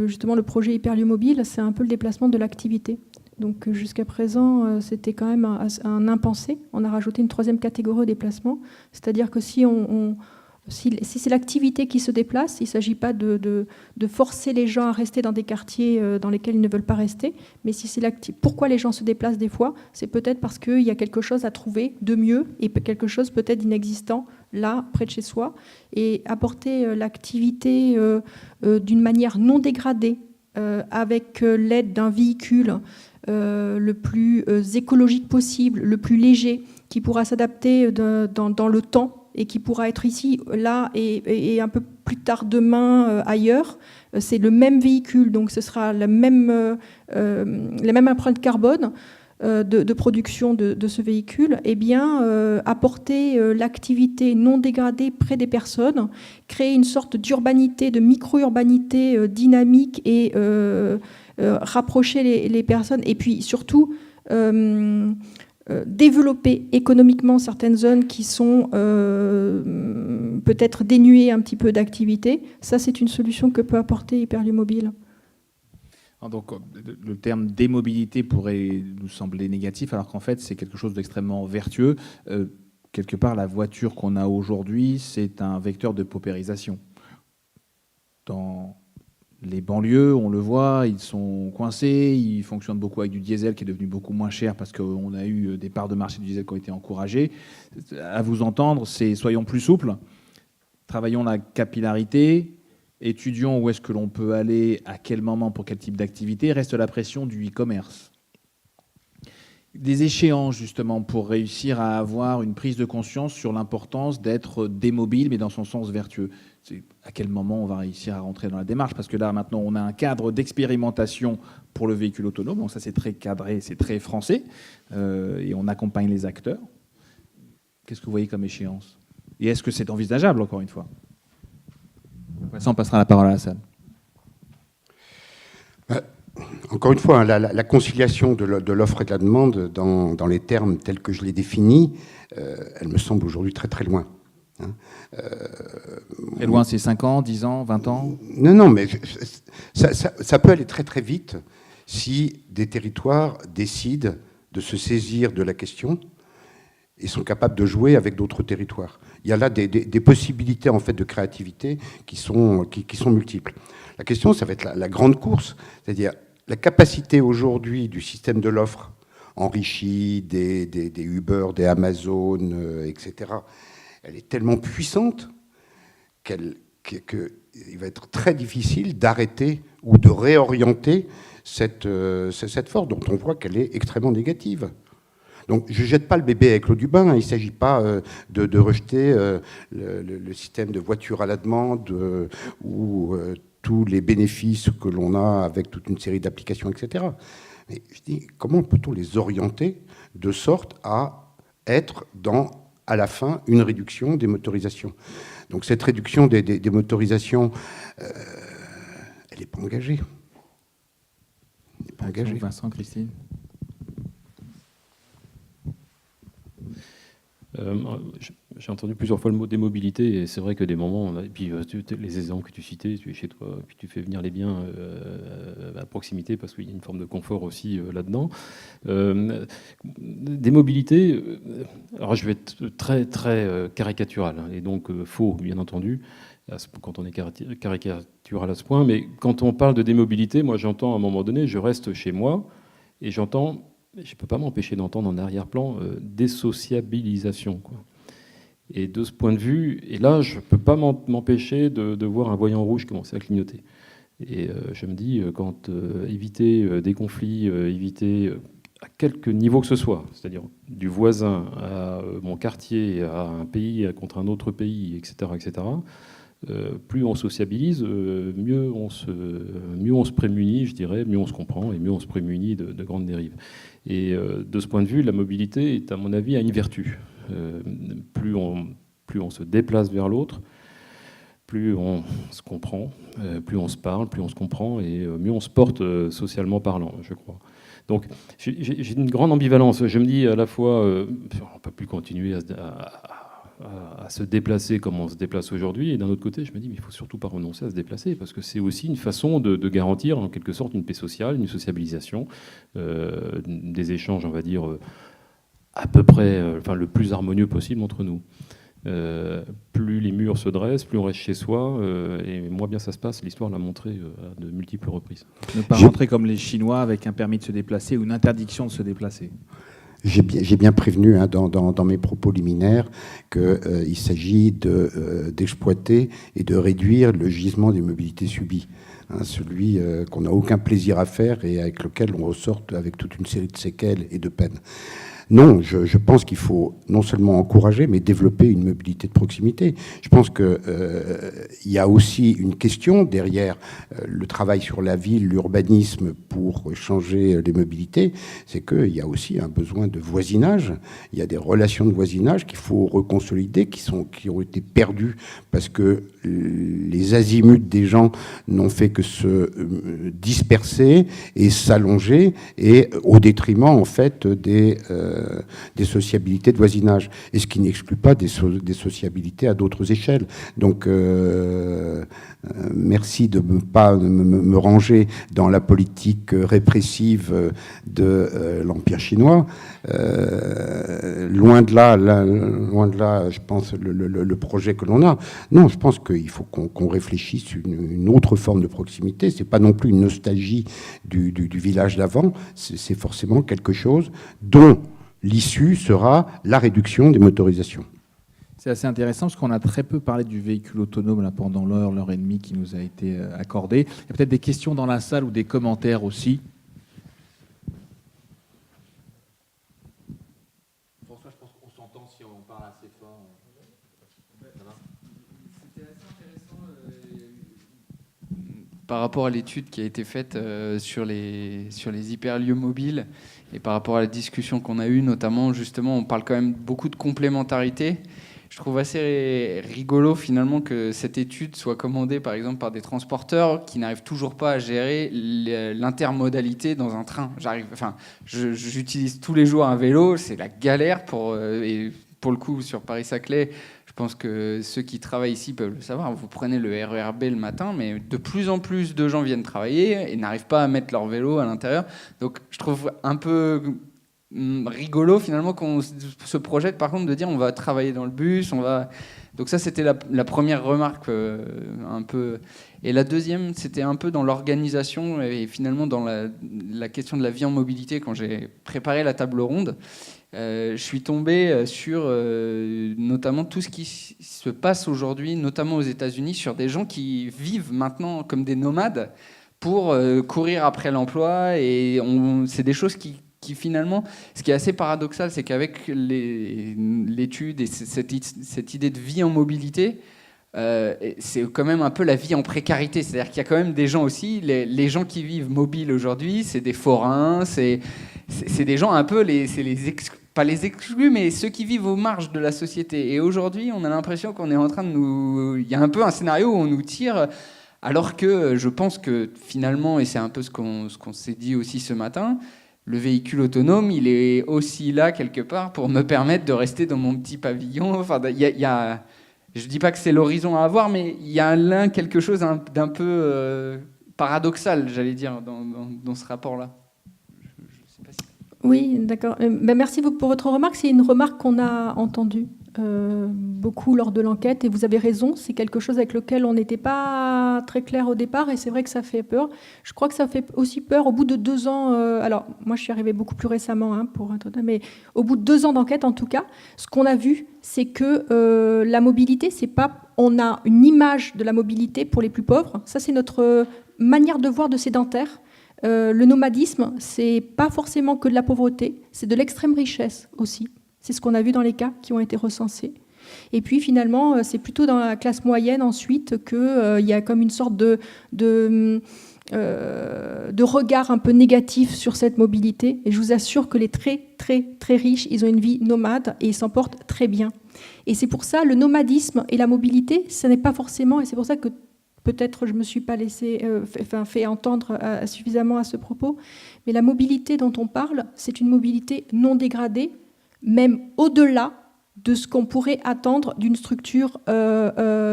S2: justement, le projet Hyperlieu Mobile, c'est un peu le déplacement de l'activité. Donc jusqu'à présent, c'était quand même un impensé. On a rajouté une 3e catégorie au déplacement. C'est-à-dire que si c'est l'activité qui se déplace, il ne s'agit pas de forcer les gens à rester dans des quartiers dans lesquels ils ne veulent pas rester, mais si c'est pourquoi les gens se déplacent des fois, c'est peut-être parce qu'il y a quelque chose à trouver de mieux et quelque chose peut-être d'inexistant là, près de chez soi, et apporter l'activité d'une manière non dégradée, avec l'aide d'un véhicule le plus écologique possible, le plus léger, qui pourra s'adapter dans le temps, et qui pourra être ici, là, et un peu plus tard demain ailleurs. C'est le même véhicule, donc ce sera la même empreinte carbone de production de ce véhicule. Eh bien, apporter l'activité non dégradée près des personnes, créer une sorte d'urbanité, de micro-urbanité dynamique et rapprocher les personnes, et puis surtout développer économiquement certaines zones qui sont peut-être dénuées un petit peu d'activité. Ça, c'est une solution que peut apporter Hyperlieu Mobile.
S1: Donc, le terme démobilité pourrait nous sembler négatif, alors qu'en fait, c'est quelque chose d'extrêmement vertueux. Quelque part, la voiture qu'on a aujourd'hui, c'est un vecteur de paupérisation. Dans les banlieues, on le voit, ils sont coincés, ils fonctionnent beaucoup avec du diesel qui est devenu beaucoup moins cher parce qu'on a eu des parts de marché du diesel qui ont été encouragées. À vous entendre, c'est soyons plus souples, travaillons la capillarité, étudions où est-ce que l'on peut aller, à quel moment, pour quel type d'activité, reste la pression du e-commerce. Des échéances, justement, pour réussir à avoir une prise de conscience sur l'importance d'être démobile, mais dans son sens vertueux. C'est à quel moment on va réussir à rentrer dans la démarche, parce que là, maintenant, on a un cadre d'expérimentation pour le véhicule autonome, donc ça, c'est très cadré, c'est très français, et on accompagne les acteurs. Qu'est-ce que vous voyez comme échéance? Et est-ce que c'est envisageable, encore une fois? Ça, on passera la parole à la salle.
S4: Encore une fois, hein, la conciliation de l'offre et de la demande dans les termes tels que je l'ai définis, elle me semble aujourd'hui très très loin. Hein.
S1: Très loin, c'est 5 ans, 10 ans, 20 ans?
S4: Non, mais ça peut aller très très vite si des territoires décident de se saisir de la question et sont capables de jouer avec d'autres territoires. Il y a là des possibilités en fait de créativité qui sont multiples. La question, ça va être la grande course, c'est-à-dire la capacité aujourd'hui du système de l'offre enrichi des Uber, des Amazon, etc. Elle est tellement puissante qu'il va être très difficile d'arrêter ou de réorienter cette force dont on voit qu'elle est extrêmement négative. Donc je ne jette pas le bébé avec l'eau du bain, hein. Il ne s'agit pas de rejeter le système de voiture à la demande ou tous les bénéfices que l'on a avec toute une série d'applications, etc. Mais je dis, comment peut-on les orienter de sorte à être à la fin, une réduction des motorisations? Donc cette réduction des motorisations, elle n'est pas engagée. Elle n'est pas engagée.
S1: Vincent, Christine?
S3: J'ai entendu plusieurs fois le mot démobilité, et c'est vrai que des moments, et puis les exemples que tu citais, tu es chez toi, puis tu fais venir les biens à proximité parce qu'il y a une forme de confort aussi là-dedans. Démobilité, alors je vais être très très caricatural, hein, et donc faux bien entendu quand on est caricatural à ce point, mais quand on parle de démobilité, moi j'entends à un moment donné, je reste chez moi et j'entends, je ne peux pas m'empêcher d'entendre en arrière-plan désociabilisation, quoi. Et de ce point de vue, et là, je ne peux pas m'empêcher de voir un voyant rouge commencer à clignoter. Et je me dis, quand éviter des conflits, éviter à quelque niveau que ce soit, c'est-à-dire du voisin à mon quartier, à un pays contre un autre pays, etc., etc., plus on sociabilise, mieux on se prémunit, je dirais, mieux on se comprend et mieux on se prémunit de grandes dérives. Et de ce point de vue, la mobilité est, à mon avis, à une vertu. Plus on se déplace vers l'autre, plus on se comprend, plus on se parle, plus on se comprend, et mieux on se porte socialement parlant, je crois. Donc j'ai une grande ambivalence. Je me dis à la fois, on ne peut plus continuer à se déplacer comme on se déplace aujourd'hui, et d'un autre côté, je me dis, mais il ne faut surtout pas renoncer à se déplacer, parce que c'est aussi une façon de garantir, en quelque sorte, une paix sociale, une sociabilisation, des échanges, on va dire, à peu près, le plus harmonieux possible entre nous. Plus les murs se dressent, plus on reste chez soi, et moins bien ça se passe. L'histoire l'a montré à de multiples reprises.
S1: Ne pas rentrer comme les Chinois avec un permis de se déplacer ou une interdiction de se déplacer.
S4: J'ai bien prévenu dans mes propos liminaires qu'il s'agit d'exploiter et de réduire le gisement des mobilités subies. Celui qu'on n'a aucun plaisir à faire et avec lequel on ressort avec toute une série de séquelles et de peines. Non, je pense qu'il faut non seulement encourager, mais développer une mobilité de proximité. Je pense qu'il y a aussi une question derrière le travail sur la ville, l'urbanisme pour changer les mobilités, c'est qu'il y a aussi un besoin de voisinage. Il y a des relations de voisinage qu'il faut reconsolider, qui ont été perdues parce que les azimuts des gens n'ont fait que se disperser et s'allonger, et au détriment en fait des sociabilités de voisinage, et ce qui n'exclut pas des sociabilités à d'autres échelles. Donc merci de ne pas me ranger dans la politique répressive de l'Empire chinois. Loin de là, je pense, le projet que l'on a. Non, je pense qu'il faut qu'on réfléchisse une autre forme de proximité. C'est pas non plus une nostalgie du village d'avant, c'est forcément quelque chose dont l'issue sera la réduction des motorisations.
S1: C'est assez intéressant parce qu'on a très peu parlé du véhicule autonome là, pendant l'heure et demie qui nous a été accordée. Il y a peut-être des questions dans la salle ou des commentaires aussi. François, je pense qu'on s'entend si on parle assez fort.
S5: C'était assez intéressant par rapport à l'étude qui a été faite sur les hyperlieux mobiles et par rapport à la discussion qu'on a eue, notamment, justement, on parle quand même beaucoup de complémentarité. Je trouve assez rigolo, finalement, que cette étude soit commandée, par exemple, par des transporteurs qui n'arrivent toujours pas à gérer l'intermodalité dans un train. J'utilise tous les jours un vélo, c'est la galère et pour le coup, sur Paris-Saclay, je pense que ceux qui travaillent ici peuvent le savoir. Vous prenez le RER B le matin, mais de plus en plus de gens viennent travailler et n'arrivent pas à mettre leur vélo à l'intérieur. Donc je trouve un peu rigolo finalement qu'on se projette par contre de dire on va travailler dans le bus, donc ça c'était la première remarque un peu. Et la deuxième c'était un peu dans l'organisation et finalement dans la question de la vie en mobilité. Quand j'ai préparé la table ronde, je suis tombé sur notamment tout ce qui se passe aujourd'hui, notamment aux États-Unis, sur des gens qui vivent maintenant comme des nomades pour courir après l'emploi, et c'est des choses qui finalement, ce qui est assez paradoxal, c'est qu'avec l'étude et cette idée de vie en mobilité, c'est quand même un peu la vie en précarité. C'est-à-dire qu'il y a quand même des gens aussi, les gens qui vivent mobiles aujourd'hui, c'est des forains, c'est des gens un peu, pas les exclus, mais ceux qui vivent aux marges de la société. Et aujourd'hui, on a l'impression qu'on est en train de il y a un peu un scénario où on nous tire, alors que je pense que finalement, et c'est un peu ce qu'on s'est dit aussi ce matin, le véhicule autonome, il est aussi là quelque part pour me permettre de rester dans mon petit pavillon. Enfin, je dis pas que c'est l'horizon à avoir, mais il y a là quelque chose d'un peu paradoxal, j'allais dire, dans ce rapport-là.
S2: Oui, d'accord. Merci pour votre remarque. C'est une remarque qu'on a entendue beaucoup lors de l'enquête, et vous avez raison, c'est quelque chose avec lequel on n'était pas très clair au départ, et c'est vrai que ça fait peur. Je crois que ça fait aussi peur au bout de 2 ans, alors moi je suis arrivée beaucoup plus récemment, mais au bout de 2 ans d'enquête en tout cas, ce qu'on a vu, c'est que la mobilité, c'est pas, on a une image de la mobilité pour les plus pauvres, ça c'est notre manière de voir de sédentaire. Le nomadisme, c'est pas forcément que de la pauvreté, c'est de l'extrême richesse aussi. C'est ce qu'on a vu dans les cas qui ont été recensés. Et puis finalement, c'est plutôt dans la classe moyenne ensuite qu'il y a comme une sorte de regard un peu négatif sur cette mobilité. Et je vous assure que les très très très riches, ils ont une vie nomade et ils s'en portent très bien. Et c'est pour ça, le nomadisme et la mobilité, ce n'est pas forcément, et c'est pour ça que peut-être je ne me suis pas fait entendre suffisamment à ce propos, mais la mobilité dont on parle, c'est une mobilité non dégradée, même au-delà de ce qu'on pourrait attendre d'une structure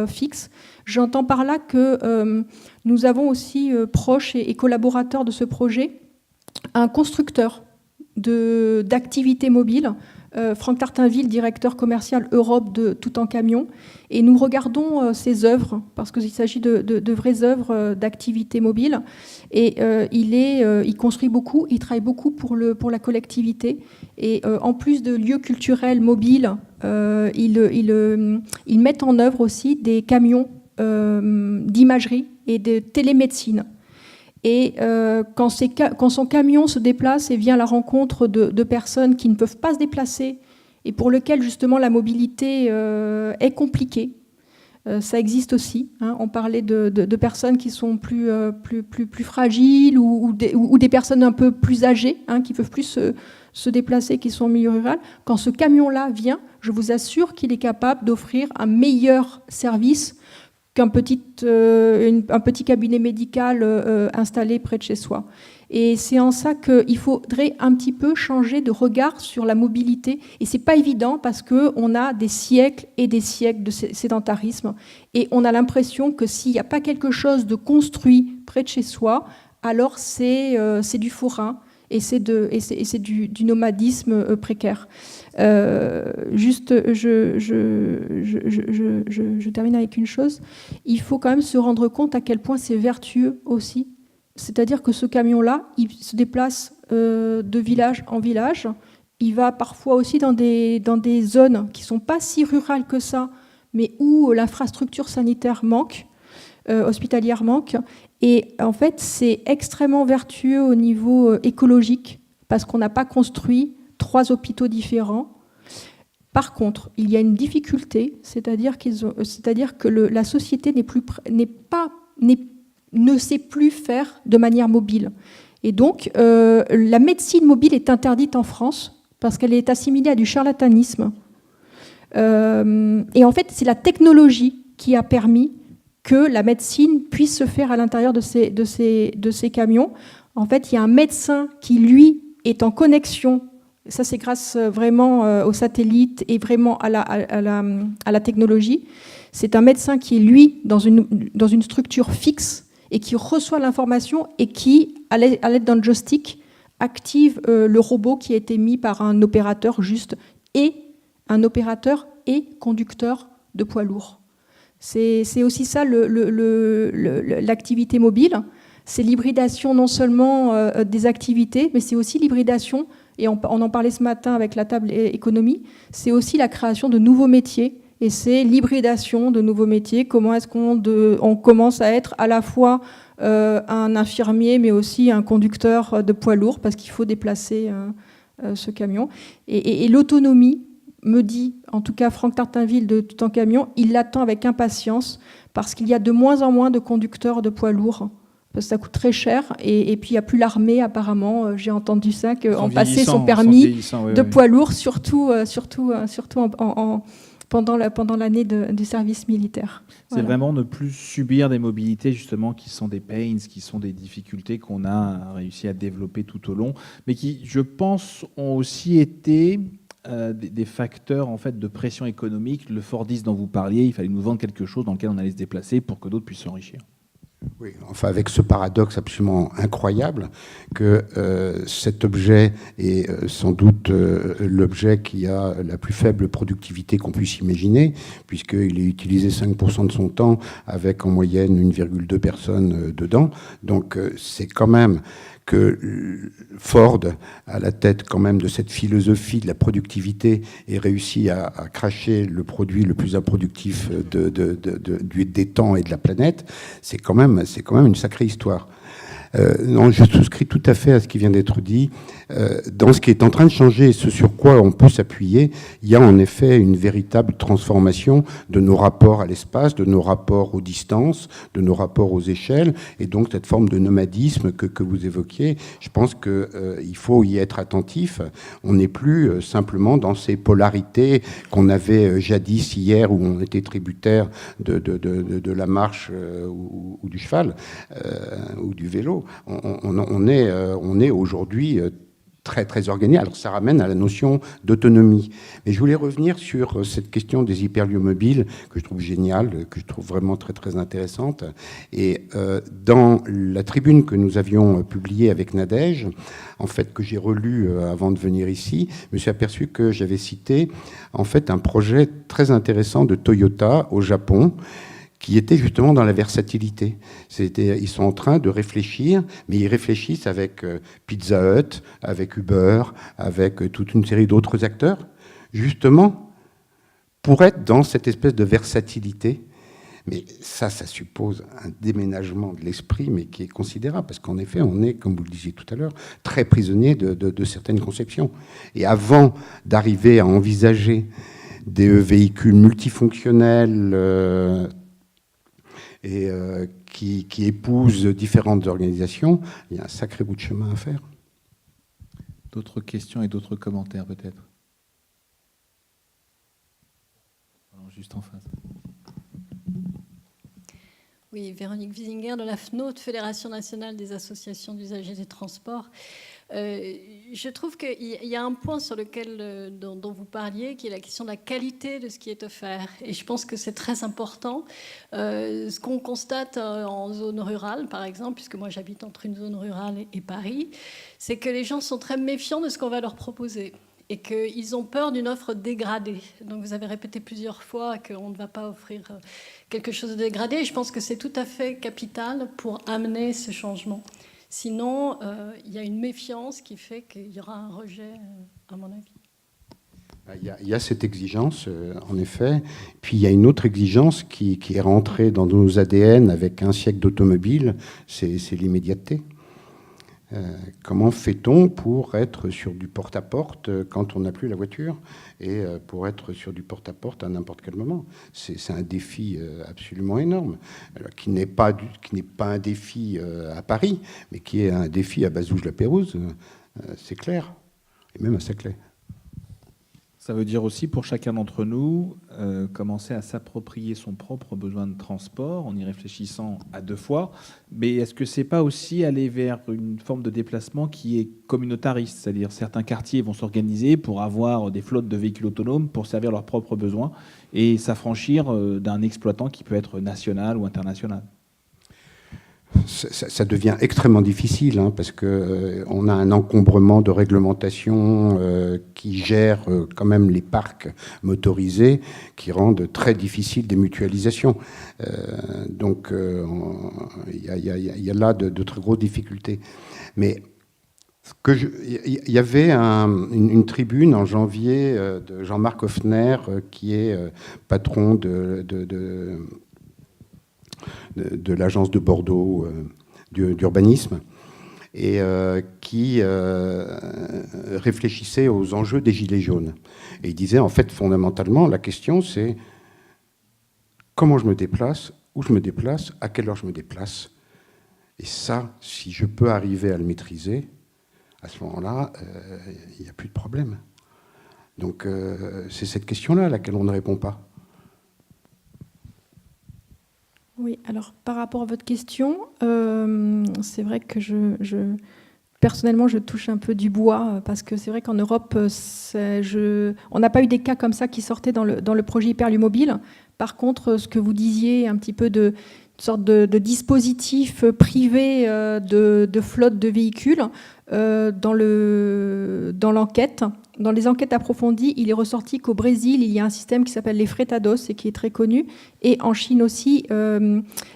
S2: fixe. J'entends par là que nous avons aussi proches et collaborateurs de ce projet un constructeur d'activités mobiles, Franck Tartainville, directeur commercial Europe de Tout en Camion, et nous regardons ses œuvres, parce qu'il s'agit de vraies œuvres d'activités mobiles, et il construit beaucoup, il travaille beaucoup pour la collectivité, et en plus de lieux culturels mobiles, il met en œuvre aussi des camions d'imagerie et de télémédecine. Et quand son camion se déplace et vient à la rencontre de personnes qui ne peuvent pas se déplacer et pour lesquelles justement la mobilité est compliquée, ça existe aussi. On parlait de personnes qui sont plus fragiles ou des personnes un peu plus âgées qui ne peuvent plus se déplacer, qui sont en milieu rural. Quand ce camion-là vient, je vous assure qu'il est capable d'offrir un meilleur service qu'un petit cabinet médical installé près de chez soi. Et c'est en ça qu'il faudrait un petit peu changer de regard sur la mobilité. Et ce n'est pas évident parce qu'on a des siècles et des siècles de sédentarisme. Et on a l'impression que s'il n'y a pas quelque chose de construit près de chez soi, alors c'est du forain et c'est du nomadisme précaire. Juste, je termine avec une chose. Il faut quand même se rendre compte à quel point c'est vertueux aussi. C'est-à-dire que ce camion-là, il se déplace de village en village. Il va parfois aussi dans des zones qui ne sont pas si rurales que ça, mais où l'infrastructure sanitaire manque, hospitalière manque. Et en fait, c'est extrêmement vertueux au niveau écologique parce qu'on n'a pas construit 3 hôpitaux différents. Par contre, il y a une difficulté, c'est-à-dire que la société ne sait plus faire de manière mobile. Et donc, la médecine mobile est interdite en France parce qu'elle est assimilée à du charlatanisme. Et en fait, c'est la technologie qui a permis que la médecine puisse se faire à l'intérieur de ces camions. En fait, il y a un médecin qui, lui, est en connexion. Ça, c'est grâce vraiment aux satellites et vraiment à la technologie. C'est un médecin qui est, lui, dans une structure fixe et qui reçoit l'information et qui, à l'aide d'un joystick, active le robot qui a été mis par un opérateur juste, et un opérateur et conducteur de poids lourd. C'est aussi ça l'activité mobile. C'est l'hybridation non seulement des activités, mais c'est aussi l'hybridation, et on en parlait ce matin avec la table économie, c'est aussi la création de nouveaux métiers, et c'est l'hybridation de nouveaux métiers. Comment est-ce qu'on commence à être à la fois un infirmier, mais aussi un conducteur de poids lourd, parce qu'il faut déplacer ce camion. Et l'autonomie, me dit, en tout cas Franck Tartainville de Tout en Camion, il l'attend avec impatience, parce qu'il y a de moins en moins de conducteurs de poids lourds. Parce que ça coûte très cher, et puis il n'y a plus l'armée apparemment. J'ai entendu ça, qu'on passait son permis de poids lourd, surtout pendant l'année du service militaire.
S1: C'est voilà. Vraiment ne plus subir des mobilités justement qui sont des pains, qui sont des difficultés qu'on a réussi à développer tout au long, mais qui, je pense, ont aussi été des facteurs en fait de pression économique. Le Fordisme dont vous parliez, il fallait nous vendre quelque chose dans lequel on allait se déplacer pour que d'autres puissent s'enrichir.
S4: Oui, enfin avec ce paradoxe absolument incroyable que cet objet est sans doute l'objet qui a la plus faible productivité qu'on puisse imaginer, puisqu'il est utilisé 5% de son temps avec en moyenne 1,2 personnes dedans. Donc c'est quand même que Ford, à la tête quand même de cette philosophie de la productivité, ait réussi à cracher le produit le plus improductif des temps et de la planète, c'est quand même une sacrée histoire. Non, je souscris tout à fait à ce qui vient d'être dit. Dans ce qui est en train de changer et ce sur quoi on peut s'appuyer, il y a en effet une véritable transformation de nos rapports à l'espace, de nos rapports aux distances, de nos rapports aux échelles, et donc cette forme de nomadisme que vous évoquiez. Je pense qu'il faut y être attentif. On n'est plus simplement dans ces polarités qu'on avait jadis hier, où on était tributaire de la marche ou du cheval ou du vélo. On est aujourd'hui très, très organisé. Alors ça ramène à la notion d'autonomie. Mais je voulais revenir sur cette question des hyperlieux mobiles, que je trouve géniale, que je trouve vraiment très, très intéressante. Et dans la tribune que nous avions publiée avec Nadège, en fait, que j'ai relue avant de venir ici, je me suis aperçu que j'avais cité en fait un projet très intéressant de Toyota au Japon, qui était justement dans la versatilité. Ils sont en train de réfléchir, mais ils réfléchissent avec Pizza Hut, avec Uber, avec toute une série d'autres acteurs, justement pour être dans cette espèce de versatilité. Mais ça suppose un déménagement de l'esprit, mais qui est considérable, parce qu'en effet, on est, comme vous le disiez tout à l'heure, très prisonnier de certaines conceptions. Et avant d'arriver à envisager des véhicules multifonctionnels et qui épousent différentes organisations, il y a un sacré bout de chemin à faire.
S1: D'autres questions et d'autres commentaires peut-être? Alors, juste en face.
S6: Oui, Véronique Wiesinger de la FNOT, Fédération nationale des associations d'usagers des transports. Je trouve qu'il y a un point sur lequel, dont vous parliez, qui est la question de la qualité de ce qui est offert. Et je pense que c'est très important. Ce qu'on constate en zone rurale, par exemple, puisque moi j'habite entre une zone rurale et Paris, c'est que les gens sont très méfiants de ce qu'on va leur proposer et qu'ils ont peur d'une offre dégradée. Donc vous avez répété plusieurs fois qu'on ne va pas offrir quelque chose de dégradé. Et je pense que c'est tout à fait capital pour amener ce changement. Sinon, il y a une méfiance qui fait qu'il y aura un rejet, à mon avis.
S4: Il y a cette exigence, en effet. Puis il y a une autre exigence qui est rentrée dans nos ADN avec un siècle d'automobile, c'est l'immédiateté. Comment fait-on pour être sur du porte-à-porte quand on n'a plus la voiture et pour être sur du porte-à-porte à n'importe quel moment? C'est un défi absolument énorme, qui n'est pas un défi à Paris, mais qui est un défi à Bazouges-la-Pérouse, c'est clair, et même à Saclay.
S1: Ça veut dire aussi pour chacun d'entre nous commencer à s'approprier son propre besoin de transport en y réfléchissant à deux fois. Mais est-ce que c'est pas aussi aller vers une forme de déplacement qui est communautariste, c'est-à-dire certains quartiers vont s'organiser pour avoir des flottes de véhicules autonomes pour servir leurs propres besoins et s'affranchir d'un exploitant qui peut être national ou international?
S4: Ça devient extrêmement difficile parce qu'on a un encombrement de réglementation qui gère quand même les parcs motorisés qui rendent très difficile des mutualisations. Donc il y a là de très grosses difficultés. Mais il y avait une tribune en janvier de Jean-Marc Hoffner qui est patron de l'agence de Bordeaux d'urbanisme et qui réfléchissait aux enjeux des gilets jaunes. Et il disait, en fait, fondamentalement, la question, c'est comment je me déplace, où je me déplace, à quelle heure je me déplace. Et ça, si je peux arriver à le maîtriser, à ce moment-là, il n'y a plus de problème. Donc, c'est cette question-là à laquelle on ne répond pas.
S2: Oui, alors par rapport à votre question, c'est vrai que personnellement, je touche un peu du bois parce que c'est vrai qu'en Europe, on n'a pas eu des cas comme ça qui sortaient dans le projet Hyperlieu-Mobile. Par contre, ce que vous disiez, un petit peu de sorte de dispositif privé de flotte de véhicules, dans l'enquête, dans les enquêtes approfondies, il est ressorti qu'au Brésil, il y a un système qui s'appelle les fretados et qui est très connu. Et en Chine aussi,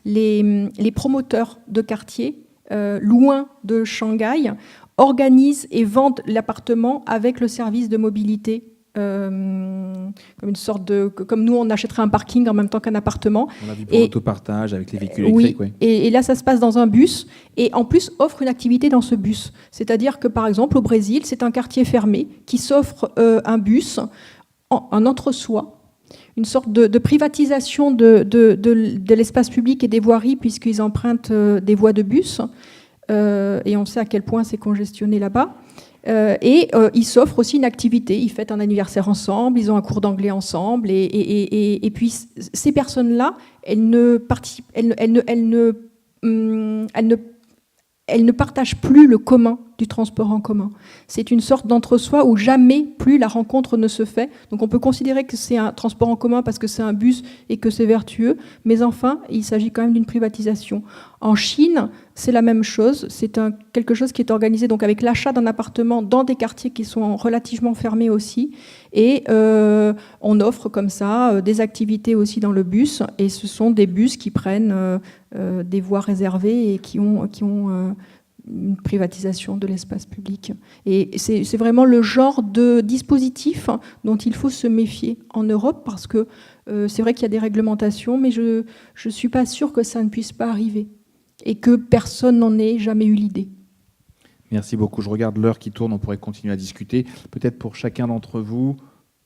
S2: les promoteurs de quartiers, loin de Shanghai, organisent et vendent l'appartement avec le service de mobilité. Comme une sorte comme nous on achèterait un parking en même temps qu'un appartement.
S1: On a vu pour l'autopartage avec les véhicules électriques.
S2: Oui. Et là ça se passe dans un bus et en plus offre une activité dans ce bus. C'est-à-dire que par exemple au Brésil c'est un quartier fermé qui s'offre un bus, un entre-soi, une sorte de privatisation de l'espace public et des voiries puisqu'ils empruntent des voies de bus et on sait à quel point c'est congestionné là-bas. Ils s'offrent aussi une activité. Ils fêtent un anniversaire ensemble, ils ont un cours d'anglais ensemble. Et puis, ces personnes-là, elles ne partagent plus le commun du transport en commun. C'est une sorte d'entre-soi où jamais plus la rencontre ne se fait. Donc on peut considérer que c'est un transport en commun parce que c'est un bus et que c'est vertueux, mais enfin, il s'agit quand même d'une privatisation. En Chine, c'est la même chose. C'est quelque chose qui est organisé donc avec l'achat d'un appartement dans des quartiers qui sont relativement fermés aussi. Et on offre comme ça des activités aussi dans le bus. Et ce sont des bus qui prennent des voies réservées et qui ont une privatisation de l'espace public. Et c'est vraiment le genre de dispositif dont il faut se méfier en Europe parce que c'est vrai qu'il y a des réglementations, mais je ne suis pas sûre que ça ne puisse pas arriver et que personne n'en ait jamais eu l'idée.
S1: Merci beaucoup. Je regarde l'heure qui tourne, on pourrait continuer à discuter. Peut-être pour chacun d'entre vous,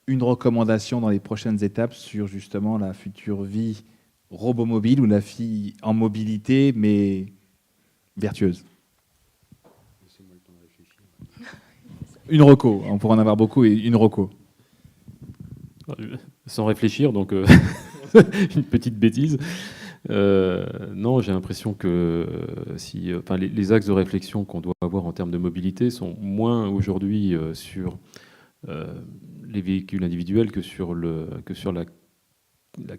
S1: une recommandation dans les prochaines étapes sur justement la future vie robomobile ou la vie en mobilité, mais vertueuse. Une reco, on pourrait en avoir beaucoup, et une reco.
S3: Sans réfléchir, donc une petite bêtise. Non, j'ai l'impression que les axes de réflexion qu'on doit avoir en termes de mobilité sont moins aujourd'hui sur les véhicules individuels que sur la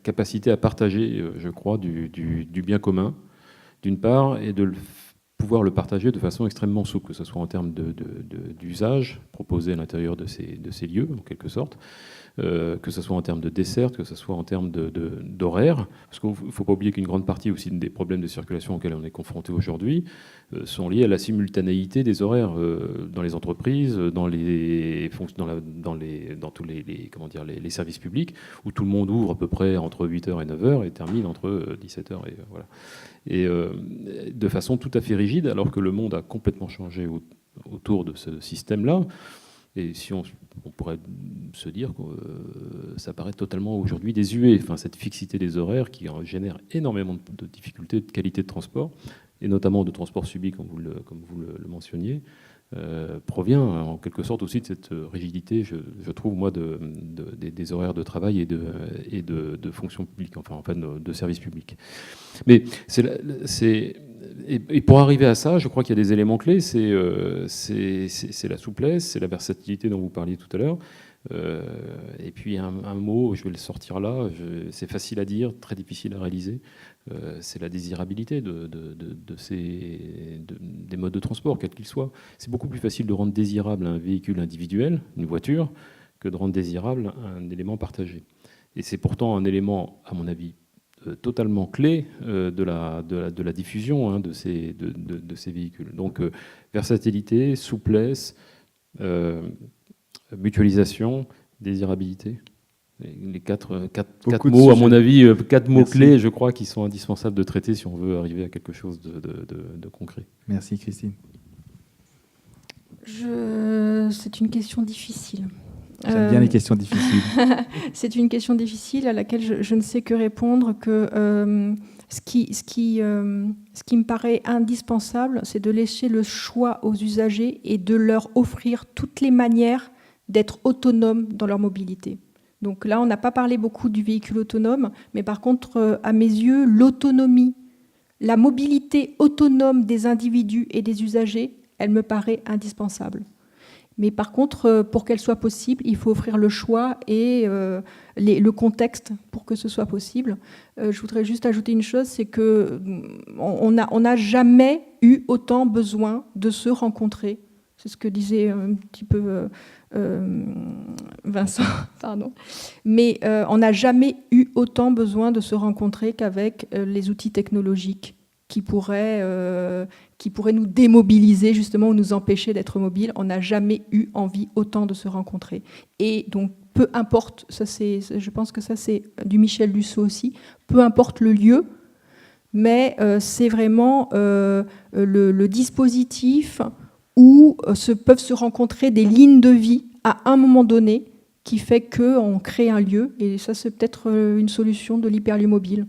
S3: capacité à partager, je crois, du bien commun, d'une part, et de pouvoir le partager de façon extrêmement souple, que ce soit en termes d'usage proposé à l'intérieur de ces lieux, en quelque sorte, que ce soit en termes de desserte, que ce soit en termes d'horaire, parce qu'il ne faut pas oublier qu'une grande partie aussi des problèmes de circulation auxquels on est confronté aujourd'hui sont liés à la simultanéité des horaires dans les entreprises, dans tous les services publics, où tout le monde ouvre à peu près entre 8h et 9h et termine entre 17h et voilà. Et de façon tout à fait rigide, alors que le monde a complètement changé autour de ce système-là. Et si on pourrait se dire que ça paraît totalement aujourd'hui désuet, enfin, cette fixité des horaires qui génère énormément de difficultés de qualité de transport, et notamment de transport subi, comme vous le mentionniez, provient en quelque sorte aussi de cette rigidité, je trouve, moi, des horaires de travail et de fonctions publiques, enfin de services publics. Mais et pour arriver à ça, je crois qu'il y a des éléments clés, c'est la souplesse, c'est la versatilité dont vous parliez tout à l'heure. Et puis un mot, je vais le sortir là, c'est facile à dire, très difficile à réaliser, c'est la désirabilité des modes de transport, quels qu'ils soient. C'est beaucoup plus facile de rendre désirable un véhicule individuel, une voiture, que de rendre désirable un élément partagé. Et c'est pourtant un élément, à mon avis, totalement clé de la diffusion de ces véhicules. Donc versatilité, souplesse, mutualisation, désirabilité. Les quatre mots, à mon avis, 4 mots clés, je crois, qui sont indispensables de traiter si on veut arriver à quelque chose de concret.
S1: Merci Christine.
S2: C'est une question difficile.
S1: J'aime bien les questions difficiles.
S2: C'est une question difficile à laquelle je ne sais que répondre que ce qui me paraît indispensable, c'est de laisser le choix aux usagers et de leur offrir toutes les manières d'être autonomes dans leur mobilité. Donc là, on n'a pas parlé beaucoup du véhicule autonome, mais par contre, à mes yeux, l'autonomie, la mobilité autonome des individus et des usagers elle me paraît indispensable. Mais par contre, pour qu'elle soit possible, il faut offrir le choix et le contexte pour que ce soit possible. Je voudrais juste ajouter une chose, c'est qu'on n'a jamais eu autant besoin de se rencontrer. C'est ce que disait un petit peu Vincent, pardon. Mais on n'a jamais eu autant besoin de se rencontrer qu'avec les outils technologiques qui pourraient nous démobiliser justement ou nous empêcher d'être mobiles. On n'a jamais eu envie autant de se rencontrer. Et donc, peu importe, je pense que ça c'est du Michel Dussault aussi, peu importe le lieu, mais c'est vraiment le dispositif où peuvent se rencontrer des lignes de vie à un moment donné qui fait qu'on crée un lieu. Et ça, c'est peut-être une solution de l'hyperlieu mobile.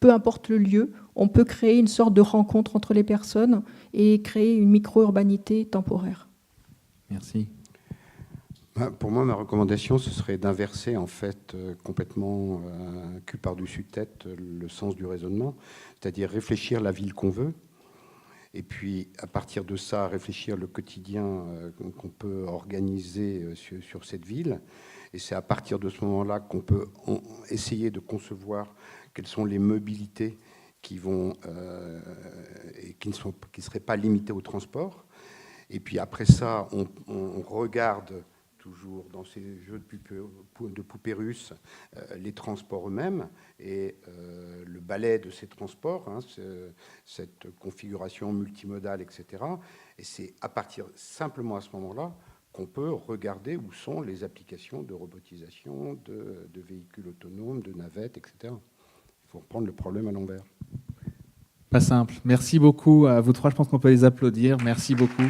S2: Peu importe le lieu, on peut créer une sorte de rencontre entre les personnes et créer une micro-urbanité temporaire.
S1: Merci.
S4: Pour moi, ma recommandation, ce serait d'inverser en fait complètement cul par-dessus tête le sens du raisonnement, c'est-à-dire réfléchir la ville qu'on veut, et puis à partir de ça, réfléchir le quotidien qu'on peut organiser sur cette ville. Et c'est à partir de ce moment-là qu'on peut essayer de concevoir quelles sont les mobilités qui vont et qui ne seraient pas limitées au transport. Et puis après ça, on regarde toujours dans ces jeux de poupées russes les transports eux-mêmes et le balai de ces transports, cette configuration multimodale, etc. Et c'est simplement à ce moment-là qu'on peut regarder où sont les applications de robotisation, de véhicules autonomes, de navettes, etc. Il faut reprendre le problème à l'envers.
S1: Pas simple. Merci beaucoup à vous trois. Je pense qu'on peut les applaudir. Merci beaucoup.